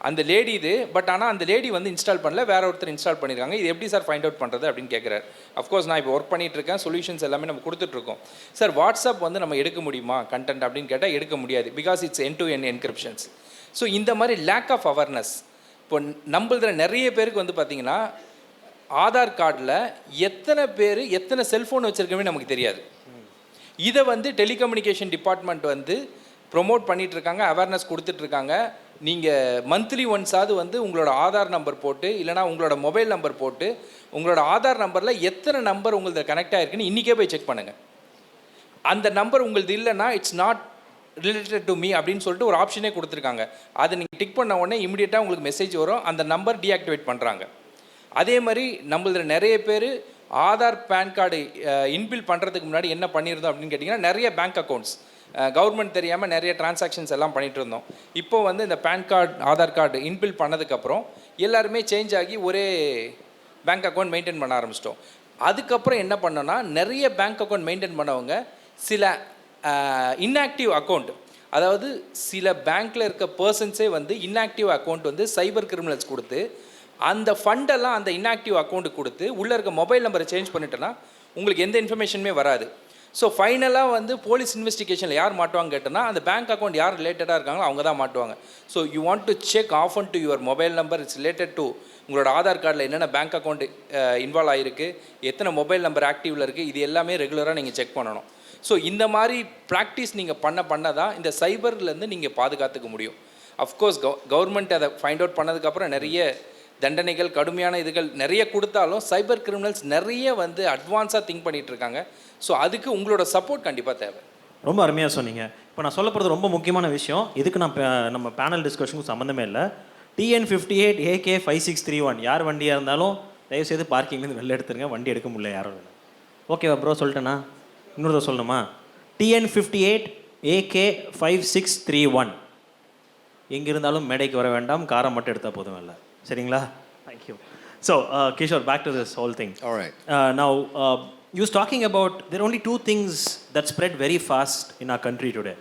அந்த லேடி இது, பட் ஆனால் அந்த லேடி வந்து இன்ஸ்டால் பண்ணல, வேற ஒருத்தர் இன்ஸ்டால் பண்ணியிருக்காங்க. இது எப்படி சார் ஃபைண்ட் அவுட் பண்ணுறது அப்படின்னு கேட்குறாரு. அஃப்கோர்ஸ் நான் இப்போ ஒர்க் பண்ணிகிட்டு இருக்கேன், சொல்யூஷன்ஸ் எல்லாமே நம்ம கொடுத்துட்ருக்கோம். சார் வாட்ஸ்அப் வந்து நம்ம எடுக்க முடியுமா கண்டென்ட் அப்படின்னு கேட்டால் எடுக்க முடியாது, because it's end to end encryptions. So இந்த மாதிரி லேக் ஆஃப் அவேர்னஸ் இப்போ நம்மளதுல நிறைய பேருக்கு வந்து பார்த்திங்கன்னா ஆதார் கார்டில் எத்தனை பேர் எத்தனை செல்ஃபோன் வச்சுருக்கவே நமக்கு தெரியாது. இதை வந்து டெலிகம்யூனிகேஷன் டிபார்ட்மெண்ட் வந்து ப்ரொமோட் பண்ணிகிட்ருக்காங்க, அவேர்னஸ் கொடுத்துட்ருக்காங்க. நீங்கள் மந்த்லி ஒன்ஸாவது வந்து உங்களோட ஆதார் நம்பர் போட்டு இல்லைனா உங்களோட மொபைல் நம்பர் போட்டு உங்களோட ஆதார் நம்பரில் எத்தனை நம்பர் உங்களது கனெக்ட் ஆகிருக்குன்னு இன்றைக்கே போய் செக் பண்ணுங்கள். அந்த நம்பர் உங்களது இல்லைன்னா it's not related to me அப்படின்னு சொல்லிட்டு ஒரு ஆப்ஷனே கொடுத்துருக்காங்க. அதை நீங்கள் டிக் பண்ண உடனே இமீடியட்டாக உங்களுக்கு மெசேஜ் வரும், அந்த நம்பர் டீஆக்டிவேட் பண்ணுறாங்க. அதே மாதிரி நம்மளது நிறைய பேர் ஆதார் பேன் கார்டு இன்பில் பண்ணுறதுக்கு முன்னாடி என்ன பண்ணியிருந்தோம் அப்படின்னு கேட்டிங்கன்னா நிறைய பேங்க் அக்கௌண்ட்ஸ் கவர்மெண்ட் தெரியாமல் நிறைய டிரான்சாக்ஷன்ஸ் எல்லாம் பண்ணிகிட்டு இருந்தோம். இப்போ வந்து இந்த பேன் கார்டு ஆதார் கார்டு இன்பில் பண்ணதுக்கப்புறம் எல்லாருமே சேஞ்ச் ஆகி ஒரே பேங்க் அக்கௌண்ட் மெயின்டைன் பண்ண ஆரம்பிச்சிட்டோம். அதுக்கப்புறம் என்ன பண்ணோன்னா நிறைய பேங்க் அக்கௌண்ட் மெயின்டைன் பண்ணவங்க சில இன்ஆக்டிவ் அக்கௌண்ட், அதாவது சில பேங்க்கில் இருக்க பர்சன்ஸே வந்து இன்ஆக்டிவ் அக்கௌண்ட் வந்து சைபர் கிரிமினல்ஸ் கொடுத்து அந்த ஃபண்டெல்லாம் அந்த இன்ஆக்டிவ் அக்கௌண்ட்டுக்கு கொடுத்து உள்ளே இருக்க மொபைல் நம்பரை சேஞ்ச் பண்ணிட்டேன்னா உங்களுக்கு எந்த இன்ஃபர்மேஷனுமே வராது. ஸோ ஃபைனலாக வந்து போலீஸ் இன்வெஸ்டிகேஷனில் யார் மாட்டுவாங்க கேட்டோன்னா அந்த பேங்க் அக்கௌண்ட் யார் ரிலேட்டடாக இருக்காங்களோ அவங்க தான் மாட்டுவாங்க. So you want to check off and to your mobile number it's related to உங்களோட ஆதார் கார்டில் என்னென்ன பேங்க் அக்கௌண்ட் இன்வால்வ் ஆகிருக்கு, எத்தனை மொபைல் நம்பர் ஆக்டிவில் இருக்குது, இது எல்லாமே ரெகுலராக நீங்கள் செக் பண்ணணும். ஸோ இந்த மாதிரி ப்ராக்டிஸ் நீங்கள் பண்ண தான் இந்த சைபர்லேருந்து நீங்கள் பாதுகாத்துக்க முடியும். அஃப்கோர்ஸ் கவர்மெண்ட் அதை ஃபைண்ட் அவுட் பண்ணதுக்கப்புறம் நிறைய தண்டனைகள் கடுமையான இதுகள் நிறைய கொடுத்தாலும் சைபர் கிரிமினல்ஸ் நிறைய வந்து அட்வான்ஸாக திங்க் பண்ணிகிட்டு இருக்காங்க. ஸோ அதுக்கு உங்களோட சப்போர்ட் கண்டிப்பாக தேவை. ரொம்ப அருமையாக சொன்னீங்க. இப்போ நான் சொல்ல போகிறது ரொம்ப முக்கியமான விஷயம். இதுக்கு நான் நம்ம பேனல் டிஸ்கஷனுக்கும் சம்மந்தமே இல்லை. TN58 AK 5631 யார் வண்டியாக இருந்தாலும் தயவுசெய்து பார்க்கிங்லேருந்து வெளில எடுத்துருங்க, வண்டி எடுக்க முடியல யாரும். ஓகேவா ப்ரோ, சொல்லிட்டேண்ணா? இன்னொரு சொல்லணுமா? TN58 AK 5631 எங்கே இருந்தாலும் மேடைக்கு வர வேண்டாம், காரை மட்டும் எடுத்தால் போதும் இல்லை, சரிங்களா? Thank you. So Kishore, back to this whole thing. All right. Now, you was talking about there are only two things that spread very fast in our country today.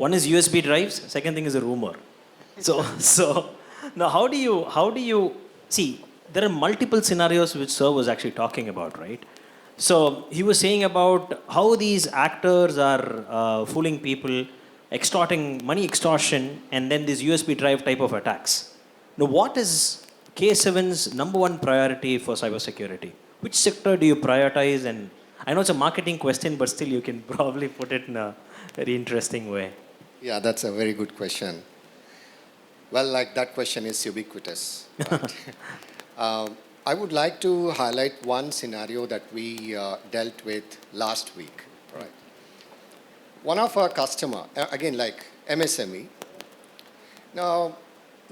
One is USB drives, second thing is a rumor. So now how do you see, there are multiple scenarios which Sir was actually talking about, right? So he was saying about how these actors are fooling people, extorting money extortion, and then this USB drive type of attacks. Now what is K7's number one priority for cybersecurity? Which sector do you prioritize? And I know it's a marketing question, but still you can probably put it in a very interesting way. Yeah, that's a very good question. Well, like that question is ubiquitous. Right? I would like to highlight one scenario that we dealt with last week. Right? One of our customer, again like MSME. Now,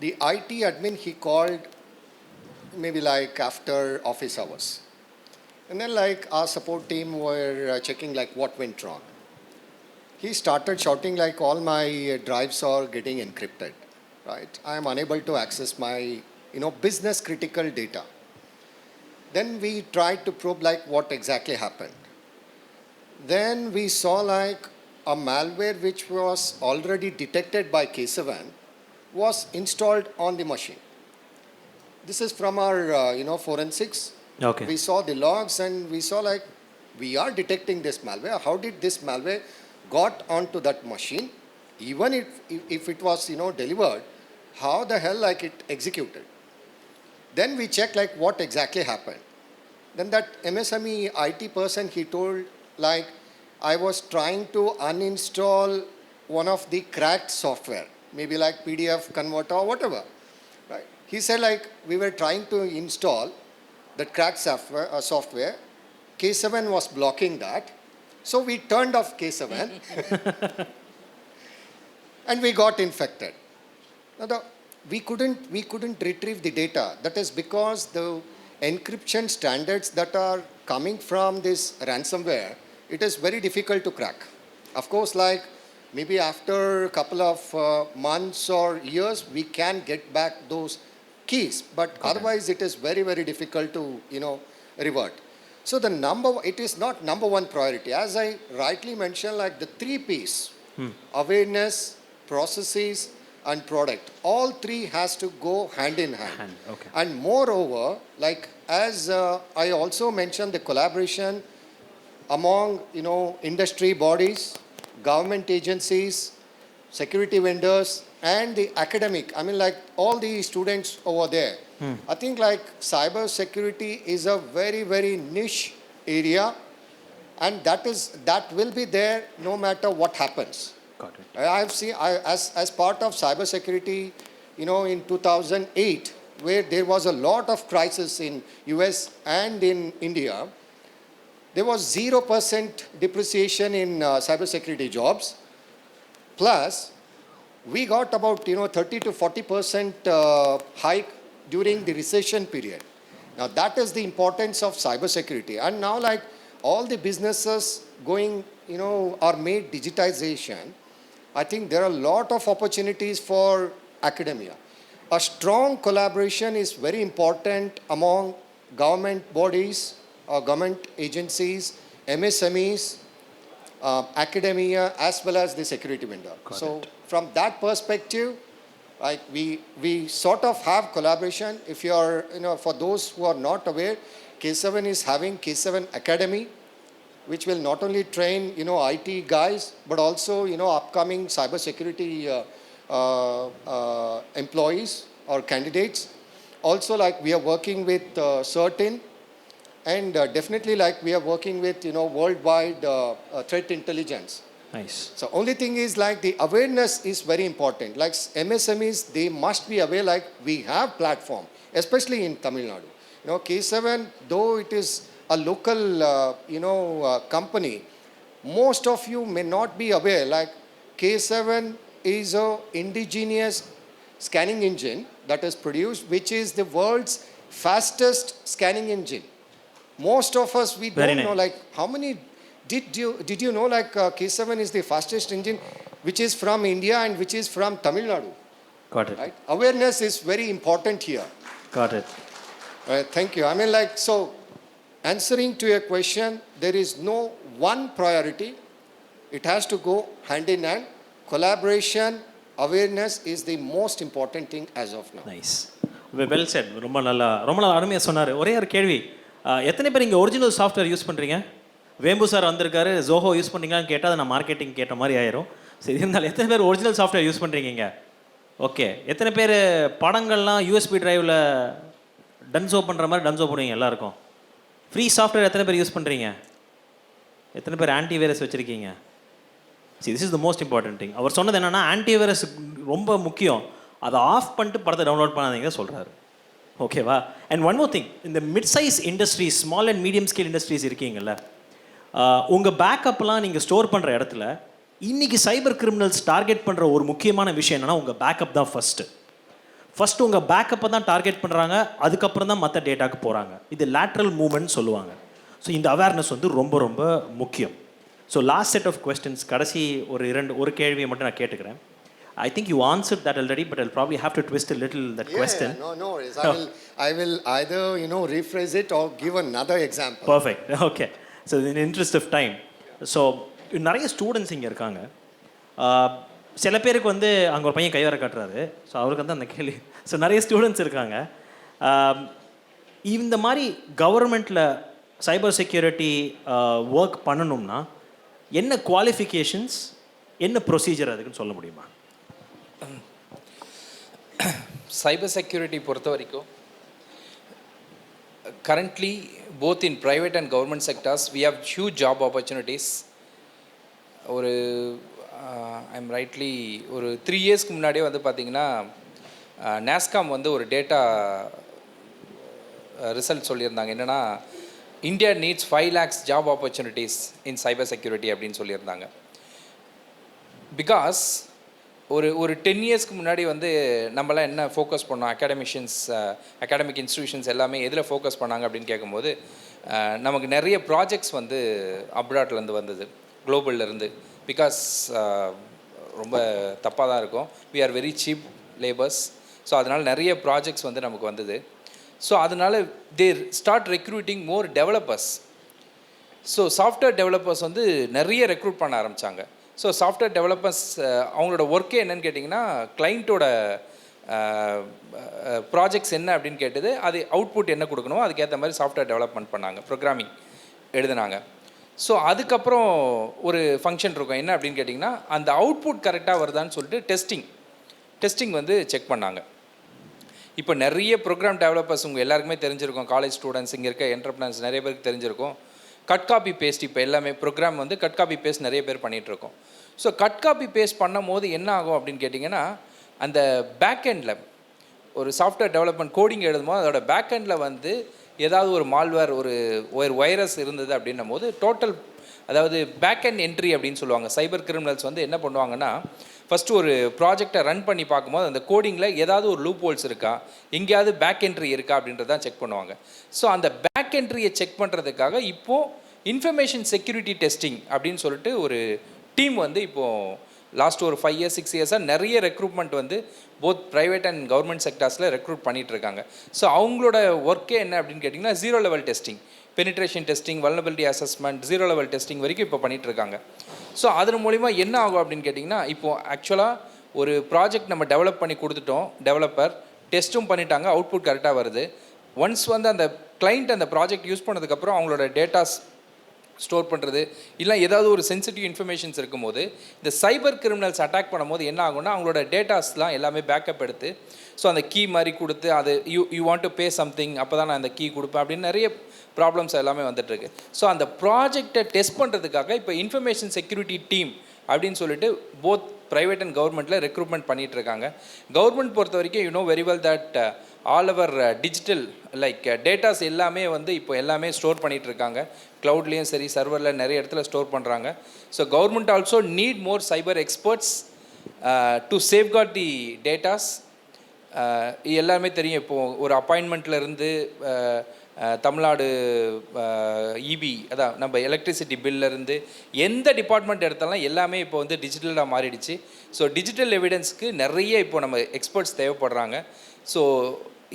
the IT admin, he called maybe like after office hours. And then like our support team were checking like what went wrong. He started shouting like all my drives are getting encrypted, right? I am unable to access my, business critical data. Then we tried to probe like what exactly happened. Then we saw like a malware which was already detected by K7 was installed on the machine. This is from our, forensics. Okay. We saw the logs and we saw like we are detecting this malware. How did this malware got onto that machine? Even if it was, delivered, how the hell like it executed? Then we checked like what exactly happened. Then that MSME IT person, he told like I was trying to uninstall one of the cracked software, maybe like PDF converter or whatever. Right? He said like we were trying to install that cracked software. K7 was blocking that. So we turned off K7 and we got infected. Now we couldn't retrieve the data. That is because the encryption standards that are coming from this ransomware, it is very difficult to crack. Of course, like maybe after a couple of months or years, we can get back those keys. But otherwise, it is very, very difficult to, revert. So it is not number one priority. As I rightly mentioned, like the 3 Ps, awareness, processes, and product. All 3 has to go hand in hand. Okay. And moreover, like as I also mentioned, the collaboration among, industry bodies, government agencies, security vendors, and the academic. I mean, like all the students over there. I think like cyber security is a very, very niche area, and that will be there no matter what happens. Got it. I've seen, as part of cyber security, in 2008, where there was a lot of crisis in US and in India, there was 0% depreciation in cybersecurity jobs. Plus, we got about 30 to 40% hike during the recession period. Now that is the importance of cybersecurity. And now, like all the businesses going, are made digitization. I think there are a lot of opportunities for academia. A strong collaboration is very important among government bodies, government agencies, MSMEs, academia, as well as the security vendor. So from that perspective, like we sort of have collaboration. If you are, for those who are not aware, K7 is having K7 Academy, which will not only train, IT guys, but also, upcoming cybersecurity employees or candidates. Also, like we are working with certain, and definitely like we are working with, worldwide threat intelligence. Nice. So only thing is like the awareness is very important. Like MSMEs, they must be aware like we have platform, especially in Tamil Nadu. K7, though it is a local, company, most of you may not be aware, like K7 is a indigenous scanning engine that is produced, which is the world's fastest scanning engine. Most of us, we don't know, like how many, did you know like K7 is the fastest engine, which is from India and which is from Tamil Nadu. Got it. Right? Awareness is very important here. Got it. Right, thank you. I mean, like, so answering to your question, there is no one priority. It has to go hand in hand. Collaboration, awareness is the most important thing as of now. Nice well set. ரொம்ப நல்லா அருமையாக சொன்னார். ஒரே ஒரு கேள்வி, எத்தனை பேர் இங்கே ஒரிஜினல் சாஃப்ட்வேர் யூஸ் பண்ணுறீங்க? வேம்பு சார் வந்திருக்காரு, ஜோஹோ யூஸ் பண்ணுறீங்களான்னு கேட்டால் அதை நான் மார்க்கெட்டிங் கேட்ட மாதிரி ஆயிரும். சரி, இருந்தாலும் எத்தனை பேர் ஒரிஜினல் சாஃப்ட்வேர் யூஸ் பண்ணுறீங்க? ஓகே. எத்தனை பேர் படங்கள்லாம் யூஎஸ்பி டிரைவில் டன்ஸோ பண்ணுற மாதிரி டன்ஸோ பண்ணுவீங்க? எல்லாருக்கும் ஃப்ரீ சாஃப்ட்வேர் எத்தனை பேர் யூஸ் பண்ணுறீங்க? எத்தனை பேர் ஆன்டிவைரஸ் வச்சுருக்கீங்க? See, this is the most important thing. அவர் சொன்னது என்னென்னா ஆன்டிவைரஸ் ரொம்ப முக்கியம், அதை ஆஃப் பண்ணிட்டு படத்தை டவுன்லோட் பண்ணாதீங்க சொல்கிறாரு. ஓகேவா? அண்ட் ஒன் மோர் திங், இந்த mid size industries, small and medium scale industries இருக்கீங்கல்ல, உங்கள் பேக்கப்லாம் நீங்கள் ஸ்டோர் பண்ணுற இடத்துல இன்றைக்கி சைபர் கிரிமினல்ஸ் டார்கெட் பண்ணுற ஒரு முக்கியமான விஷயம் என்னென்னா உங்கள் பேக்கப் தான் ஃபஸ்ட்டு உங்கள் பேக்கப்பை தான் டார்கெட் பண்ணுறாங்க, அதுக்கப்புறம் தான் மற்ற டேட்டாக்கு போகிறாங்க. இது லேட்ரல் மூவ்மெண்ட் சொல்லுவாங்க. ஸோ இந்த அவேர்னஸ் வந்து ரொம்ப ரொம்ப முக்கியம். So last set of questions, கடைசி ஒரு கேள்வியை மட்டும் நான் கேட்டுக்கிறேன். I think you answered that already, but I'll probably have to twist a little that question. No worries. I will either, rephrase it or give another example. Perfect. Okay. So in the interest of time. So நிறைய ஸ்டூடெண்ட்ஸ் இங்கே இருக்காங்க. சில பேருக்கு வந்து அங்கே ஒரு பையன் கை வர காட்டுறாரு. ஸோ அவருக்கு வந்து அந்த கேள்வி. ஸோ நிறைய ஸ்டூடெண்ட்ஸ் இருக்காங்க. இந்த மாதிரி கவர்மெண்ட்டில் சைபர் செக்யூரிட்டி ஒர்க் பண்ணணும்னா என்ன குவாலிஃபிகேஷன்ஸ், என்ன ப்ரொசீஜர் அதுக்குன்னு சொல்ல முடியுமா? சைபர் செக்யூரிட்டி பொறுத்த வரைக்கும் currently both in private and government sectors we have huge job opportunities. ஒரு ஐம் ரைட்லி ஒரு 3 இயர்ஸ்க்கு முன்னாடியே வந்து பார்த்திங்கன்னா நாஸ்காம் வந்து ஒரு டேட்டா ரிசல்ட் சொல்லியிருந்தாங்க. என்னென்னா India needs 5 lakhs job opportunities in cyber security அப்படின்னு சொல்லியிருந்தாங்க. பிகாஸ் ஒரு 10 இயர்ஸ்க்கு முன்னாடி வந்து நம்மளாம் என்ன ஃபோக்கஸ் பண்ணோம், அகாடமிக் இன்ஸ்டிடியூஷன்ஸ் எல்லாமே எதில் ஃபோக்கஸ் பண்ணாங்க அப்படின்னு கேட்கும்போது நமக்கு நிறைய ப்ராஜெக்ட்ஸ் வந்து அப்ராட்லேருந்து வந்தது, குளோபல்லேருந்து. பிகாஸ் ரொம்ப தப்பாக தான் இருக்கும். We are very cheap labours. So அதனால் நிறைய ப்ராஜெக்ட்ஸ் வந்து நமக்கு வந்தது. ஸோ அதனால் they start recruiting more developers. So software developers வந்து நிறைய ரெக்ரூட் பண்ண ஆரம்பித்தாங்க. ஸோ சாஃப்ட்வேர் டெவலப்பர்ஸ் அவங்களோட ஒர்க்கே என்னன்னு கேட்டிங்கன்னா, கிளைண்ட்டோட ப்ராஜெக்ட்ஸ் என்ன அப்படின்னு கேட்டது, அது அவுட்புட் என்ன கொடுக்கணும் அதுக்கேற்ற மாதிரி சாஃப்ட்வேர் டெவலப்மெண்ட் பண்ணாங்க, ப்ரோக்ராமிங் எழுதினாங்க. ஸோ அதுக்கப்புறம் ஒரு ஃபங்க்ஷன் இருக்கும், என்ன அப்படின்னு கேட்டிங்கன்னா, அந்த அவுட்புட் கரெக்டாக வருதான்னு சொல்லிட்டு டெஸ்டிங் வந்து செக் பண்ணாங்க. இப்போ நிறைய ப்ரோக்ராம் டெவலப்பர்ஸ் உங்கள் எல்லாருக்குமே தெரிஞ்சிருக்கும், காலேஜ் ஸ்டூடெண்ட்ஸ், இங்கே இருக்க என்டர்பிரனர்ஸ் நிறைய பேருக்கு தெரிஞ்சிருக்கும். கட் காப்பி பேஸ்ட் இப்போ எல்லாமே ப்ரோக்ராம் வந்து கட் காப்பி பேஸ்ட் நிறைய பேர் பண்ணிகிட்ருக்கோம். ஸோ கட் காப்பி பேஸ்ட் பண்ணும் போது என்ன ஆகும் அப்படின்னு கேட்டிங்கன்னா, அந்த பேக்கெண்டில் ஒரு சாஃப்ட்வேர் டெவலப்மெண்ட் கோடிங் எழுதும்போது அதோட பேக்கெண்டில் வந்து ஏதாவது ஒரு மால்வேர், ஒரு வைரஸ் இருந்தது அப்படின்னும் போது டோட்டல், அதாவது பேக்கெண்ட் என்ட்ரி அப்படின்னு சொல்லுவாங்க. சைபர் கிரிமினல்ஸ் வந்து என்ன பண்ணுவாங்கன்னா, ஃபஸ்ட்டு ஒரு ப்ராஜெக்டை ரன் பண்ணி பார்க்கும்போது அந்த கோடிங்கில் ஏதாவது ஒரு லூப் ஹோல்ஸ் இருக்கா, எங்கேயாவது பேக் என்ட்ரி இருக்கா அப்படின்றதான் செக் பண்ணுவாங்க. ஸோ அந்த பேக் என்ட்ரியை செக் பண்ணுறதுக்காக இப்போது இன்ஃபர்மேஷன் செக்யூரிட்டி டெஸ்டிங் அப்படின்னு சொல்லிட்டு ஒரு டீம் வந்து இப்போது லாஸ்ட் ஒரு 5 years 6 years நிறைய ரெக்ரூட்மெண்ட் வந்து போத் ப்ரைவேட் அண்ட் கவர்மெண்ட் செக்டார்ஸில் ரெக்ரூட் பண்ணிகிட்ருக்காங்க. ஸோ அவங்களோட ஒர்க்கே என்ன அப்படின்னு கேட்டிங்கன்னா, 0 level testing, penetration testing, vulnerability assessment, 0 level testing வரைக்கும் இப்போ பண்ணிகிட்ருக்காங்க. ஸோ அதன் மூலிமா என்ன ஆகும் அப்படின்னு கேட்டிங்கன்னா, இப்போது ஆக்சுவலாக ஒரு ப்ராஜெக்ட் நம்ம டெவலப் பண்ணி கொடுத்துட்டோம், டெவலப்பர் டெஸ்ட்டும் பண்ணிட்டாங்க, அவுட்புட் கரெக்டாக வருது. ஒன்ஸ் வந்து அந்த கிளைண்ட் அந்த ப்ராஜெக்ட் யூஸ் பண்ணதுக்கப்புறம் அவங்களோட டேட்டாஸ் ஸ்டோர் பண்ணுறது, இல்லை ஏதாவது ஒரு சென்சிட்டிவ் இன்ஃபர்மேஷன்ஸ் இருக்கும்போது இந்த சைபர் கிரிமினல்ஸ் அட்டாக் பண்ணும்போது என்ன ஆகும்னா, அவங்களோட டேட்டாஸ்லாம் எல்லாமே பேக்கப் எடுத்து, ஸோ அந்த கீ மாதிரி கொடுத்து, அது you want to pay something, அப்போ தான் நான் அந்த கீ கொடுப்பேன் அப்படின்னு நிறைய ப்ராப்ளம்ஸ் எல்லாமே வந்துட்டுருக்கு. ஸோ அந்த ப்ராஜெக்டை டெஸ்ட் பண்ணுறதுக்காக இப்போ இன்ஃபர்மேஷன் செக்யூரிட்டி டீம் அப்படின்னு சொல்லிட்டு போத் ப்ரைவேட் அண்ட் கவர்மெண்ட்டில் ரெக்ரூட்மெண்ட் பண்ணிகிட்டு இருக்காங்க. கவர்மெண்ட் பொறுத்த வரைக்கும் you know very well that all our digital like datas எல்லாமே வந்து இப்போ எல்லாமே ஸ்டோர் பண்ணிகிட்டு இருக்காங்க. க்ளவுட்லேயும் சரி, சர்வரில் நிறைய இடத்துல ஸ்டோர் பண்ணுறாங்க. So government also need more cyber experts to safeguard the datas. எல்லாமே தெரியும், இப்போது ஒரு அப்பாயின்மெண்ட்லேருந்து தமிழ்நாடு இபி, அதான் நம்ம எலக்ட்ரிசிட்டி பில்லேருந்து எந்த டிபார்ட்மெண்ட் எடுத்தாலும் எல்லாமே இப்போ வந்து டிஜிட்டலாக மாறிடுச்சு. ஸோ டிஜிட்டல் எவிடன்ஸ்க்கு நிறைய இப்போ நம்ம எக்ஸ்பர்ட்ஸ் தேவைப்படுறாங்க. ஸோ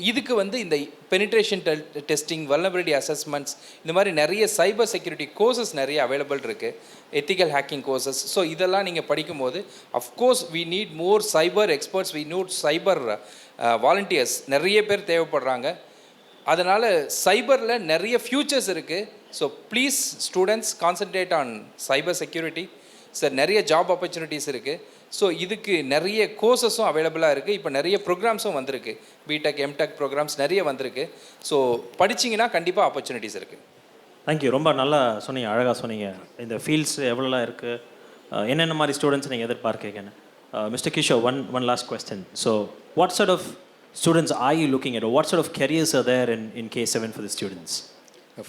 இதுக்கு வந்து இந்த பெனிட்ரேஷன் டெஸ்டிங், வல்னரபிலிட்டி அசஸ்மெண்ட்ஸ், இந்த மாதிரி நிறைய சைபர் செக்யூரிட்டி கோர்சஸ் நிறைய அவைலபிள் இருக்குது, எத்திக்கல் ஹேக்கிங் கோர்சஸ். ஸோ இதெல்லாம் நீங்கள் படிக்கும்போது of course we need more cyber experts, we need cyber volunteers, நிறைய பேர் தேவைப்படுறாங்க. அதனால் சைபரில் நிறைய ஃப்யூச்சர்ஸ் இருக்குது. So please students concentrate on cyber security. Sir நிறைய ஜாப் ஆப்பர்ச்சுனிட்டிஸ் இருக்குது. ஸோ இதுக்கு நிறைய கோர்சஸும் அவைலபிளாக இருக்குது. இப்போ நிறைய ப்ரோக்ராம்ஸும் வந்திருக்கு, பிடெக் எம்டெக் ப்ரோக்ராம்ஸ் நிறைய வந்திருக்கு. ஸோ படிச்சிங்கன்னா கண்டிப்பாக ஆப்பர்ச்சுனிட்டிஸ் இருக்குது. தேங்க்யூ, ரொம்ப நல்லா சொன்னீங்க, அழகாக சொன்னீங்க. இந்த ஃபீல்ட்ஸ் எவ்வளோலாம் இருக்குது, என்னென்ன மாதிரி ஸ்டூடெண்ட்ஸ் நீங்கள் எதிர்பார்க்கீங்கன்னு. Mister Kishore, one last question. So what sort of students are you looking at, or what sort of careers are there in K7 for the students?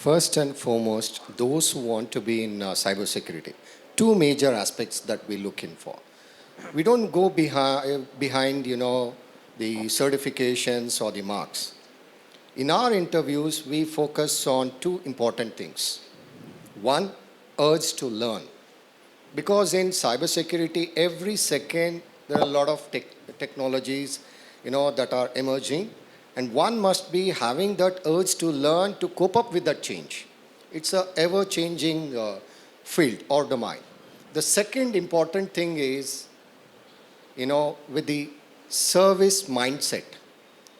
First and foremost, those who want to be in cybersecurity, two major aspects that we look in for. We don't go behind, the certifications or the marks. In our interviews, we focus on two important things. One, urge to learn. Because in cybersecurity, every second there are a lot of technologies that are emerging, and one must be having that urge to learn to cope up with that change. It's a ever-changing field or domain. The second important thing is, with the service mindset,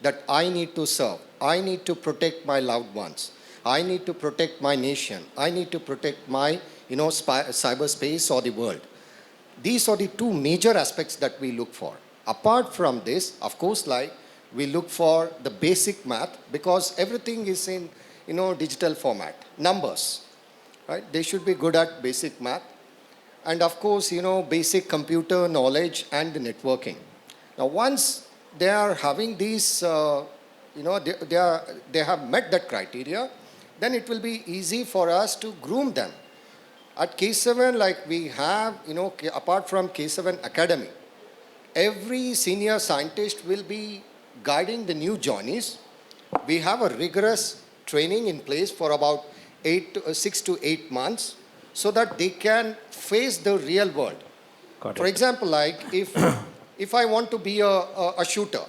that I need to serve, I need to protect my loved ones, I need to protect my nation, I need to protect my, cyberspace or the world. These are the two major aspects that we look for. Apart from this, of course, we look for the basic math, because everything is in, digital format, numbers, right? They should be good at basic math. And of course, basic computer knowledge and the networking. Now, once they are having these, they have met that criteria, then it will be easy for us to groom them. At K7, we have, apart from K7 Academy, every senior scientist will be guiding the new joinees. We have a rigorous training in place for about 6 to 8 months, so that they can face the real world. Got For it. example, like if I want to be a shooter,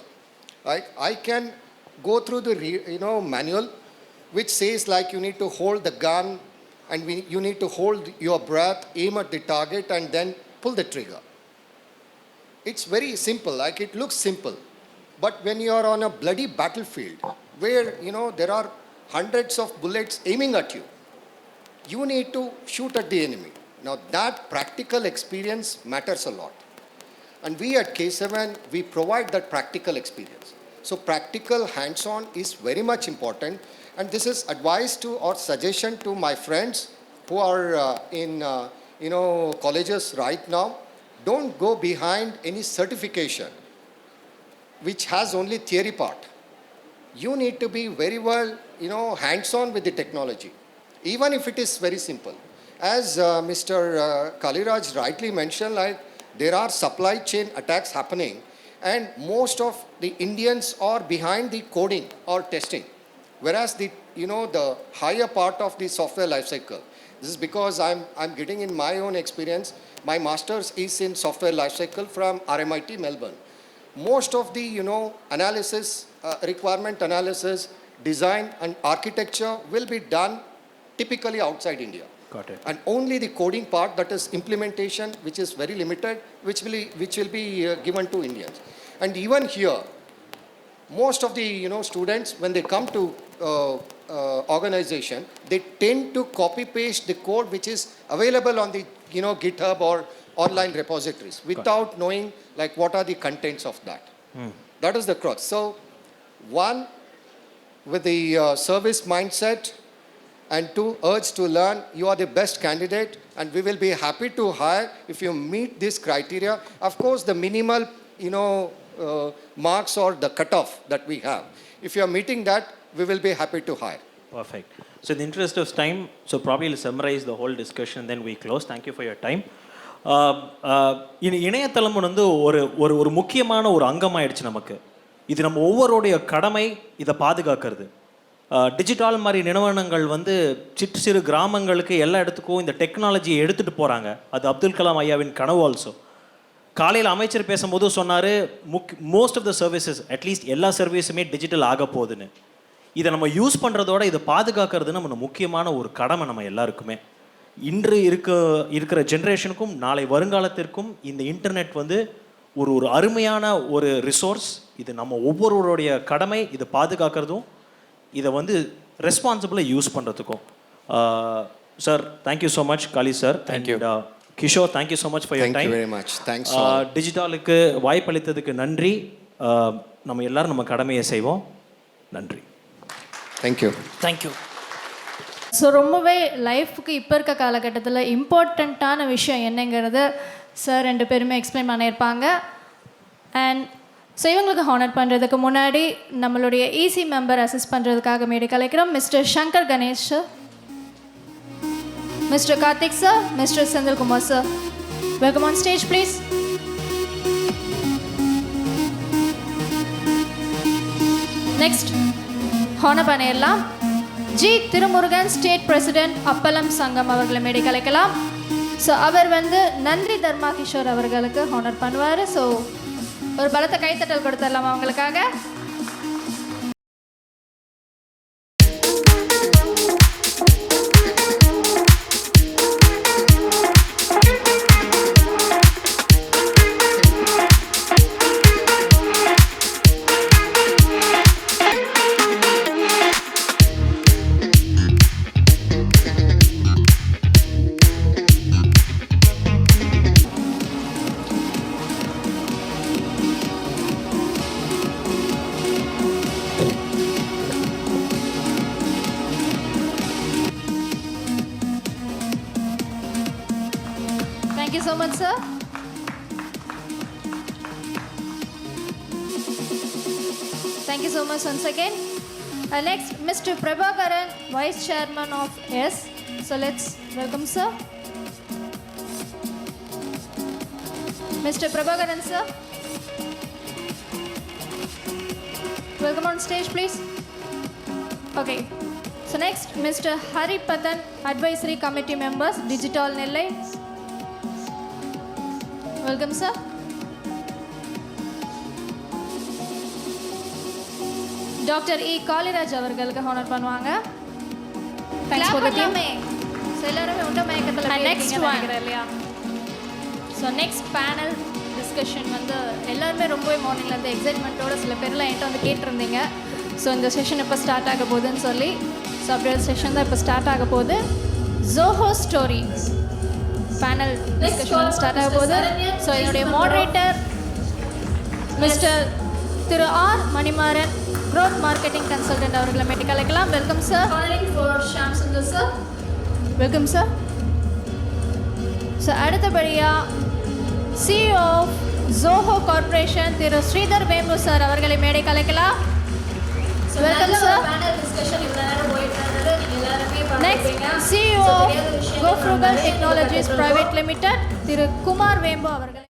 right, I can go through the manual, which says like you need to hold the gun and you need to hold your breath, aim at the target, and then pull the trigger. It's very simple, like it looks simple. But when you are on a bloody battlefield where, there are hundreds of bullets aiming at you, you need to shoot at the enemy. Now that practical experience matters a lot. And we at K7, we provide that practical experience. So practical hands-on is very much important. And this is advice to or suggestion to my friends who are in colleges right now. Don't go behind any certification which has only theory part. You need to be very well, hands-on with the technology, even if it is very simple. As Mr. Kaliraj rightly mentioned, like there are supply chain attacks happening, and most of the Indians are behind the coding or testing, whereas the higher part of the software lifecycle. This is because I'm getting in my own experience. My master's is in software lifecycle from RMIT Melbourne. Most of the analysis, requirement analysis, design, and architecture will be done typically outside India. Got it. And only the coding part, that is implementation, which is very limited, which will be given to Indians. And even here, most of the students, when they come to organization, they tend to copy paste the code which is available on the GitHub or online repositories without knowing like what are the contents of that. That is the crux. So one, with the service mindset, and two, urge to learn, you are the best candidate, and we will be happy to hire if you meet this criteria. Of course, the minimal marks or the cutoff that we have, if you are meeting that, we will be happy to hire. Perfect. So in the interest of time, so probably we'll summarize the whole discussion, then we close. Thank you for your time. இணையதளம் வந்து ஒரு முக்கியமான ஒரு அங்கமாயிடுச்சு நமக்கு. இது நம்ம ஒவ்வொருடைய கடமை இதை பாதுகாக்கிறது. டிஜிட்டல் மாதிரி நிறுவனங்கள் வந்து சிறு கிராமங்களுக்கு எல்லா இடத்துக்கும் இந்த டெக்னாலஜியை எடுத்துகிட்டு போகிறாங்க. அது அப்துல் கலாம் ஐயாவின் கனவு ஆல்சோ. காலையில் அமைச்சர் பேசும்போது சொன்னார், most of the services, at least எல்லா சர்வீஸுமே டிஜிட்டல் ஆக போகுதுன்னு. இதை நம்ம யூஸ் பண்ணுறதோட இதை பாதுகாக்கிறது நம்ம முக்கியமான ஒரு கடமை நம்ம எல்லாருக்குமே. இன்று இருக்கிற ஜென்ரேஷனுக்கும் நாளை வருங்காலத்திற்கும் இந்த இன்டர்நெட் வந்து ஒரு அருமையான ஒரு ரிசோர்ஸ். இது நம்ம ஒவ்வொருவருடைய கடமை இதை பாதுகாக்கிறதும் இதை வந்து ரெஸ்பான்சிபிளாக யூஸ் பண்ணுறதுக்கும். Sir, thank you so much. Kali sir, thank you. Kishore, thank you so much for your time. Very much thanks. டிஜிட்டலுக்கு வாய்ப்பளித்ததுக்கு நன்றி. நம்ம எல்லாரும் நம்ம கடமையை செய்வோம். நன்றி. தேங்க்யூ. தேங்க்யூ. ஸோ ரொம்பவே லைஃபுக்கு இப்போ இருக்க காலகட்டத்தில் இம்பார்ட்டண்ட்டான விஷயம் என்னங்கிறத சார் 2 பேருமே எக்ஸ்பிளைன் பண்ணியிருப்பாங்க. அண்ட் ஸோ இவங்களுக்கு ஹானர் பண்ணுறதுக்கு முன்னாடி நம்மளுடைய ஈசி மெம்பர் அசிஸ்ட் பண்ணுறதுக்காக மேடை கலைக்கிறோம். Mister Shankar Ganesh sir, mister Karthik sir, mister Senthilkumar sir, welcome on stage please. Next honour பண்ணிடலாம் G Thirumurugan, state president Appalam Sangam அவர்களை மேடை கலைக்கலாம். ஸோ அவர் வந்து நன்றி தர்மா கிஷோர் அவர்களுக்கு ஹானர் பண்ணுவார். ஸோ ஒரு பலத்த கைத்தட்டல் கொடுத்துடலாமா அவங்களுக்காக? Thank you so much, sir. Thank you so much once again. Next, Mr. Prabhakaran, Vice Chairman of S. So let's welcome, sir. Mr. Prabhakaran, sir. Welcome on stage, please. Okay. So next, Mr. Hari Patan, Advisory Committee Members, DigitAll Nellai. Welcome sir. Doctor E Kaliraj அவர்களுக்கு ஹானர் பண்ணுவாங்க. Thanks for the team. எல்லாருமே உண்ட மயக்கத்தில் நெக்ஸ்ட் ஒன் இல்லையா? ஸோ நெக்ஸ்ட் பேனல் டிஸ்கஷன் வந்து எல்லாருமே ரொம்பவே மார்னிங்லேருந்து எக்ஸைட்மெண்ட்டோட சில பேர்லாம் என்கிட்ட வந்து கேட்டிருந்தீங்க. ஸோ இந்த செஷன் இப்போ ஸ்டார்ட் ஆக போகுதுன்னு சொல்லி, ஸோ அப்படியே செஷன் தான் இப்போ ஸ்டார்ட் ஆக போகுது. Zoho story panel discussion start ஆக போகுது. ஸோ என்னுடைய moderator mister Thiru R Manimaran, growth marketing consultant அவர்களை மெடிக்கல் அழைக்கலாம். Welcome sir. Calling for Sham Sundar sir. Welcome sir. So அடுத்தபடியாக CEO of Zoho corporation Thiru Sridhar Vembu sir அவர்களை மேடைக்கு அழைக்கலாம். Welcome sir. Next CEO of Gofrugal technologies private limited Thiru Kumar Vembu அவர்கள்.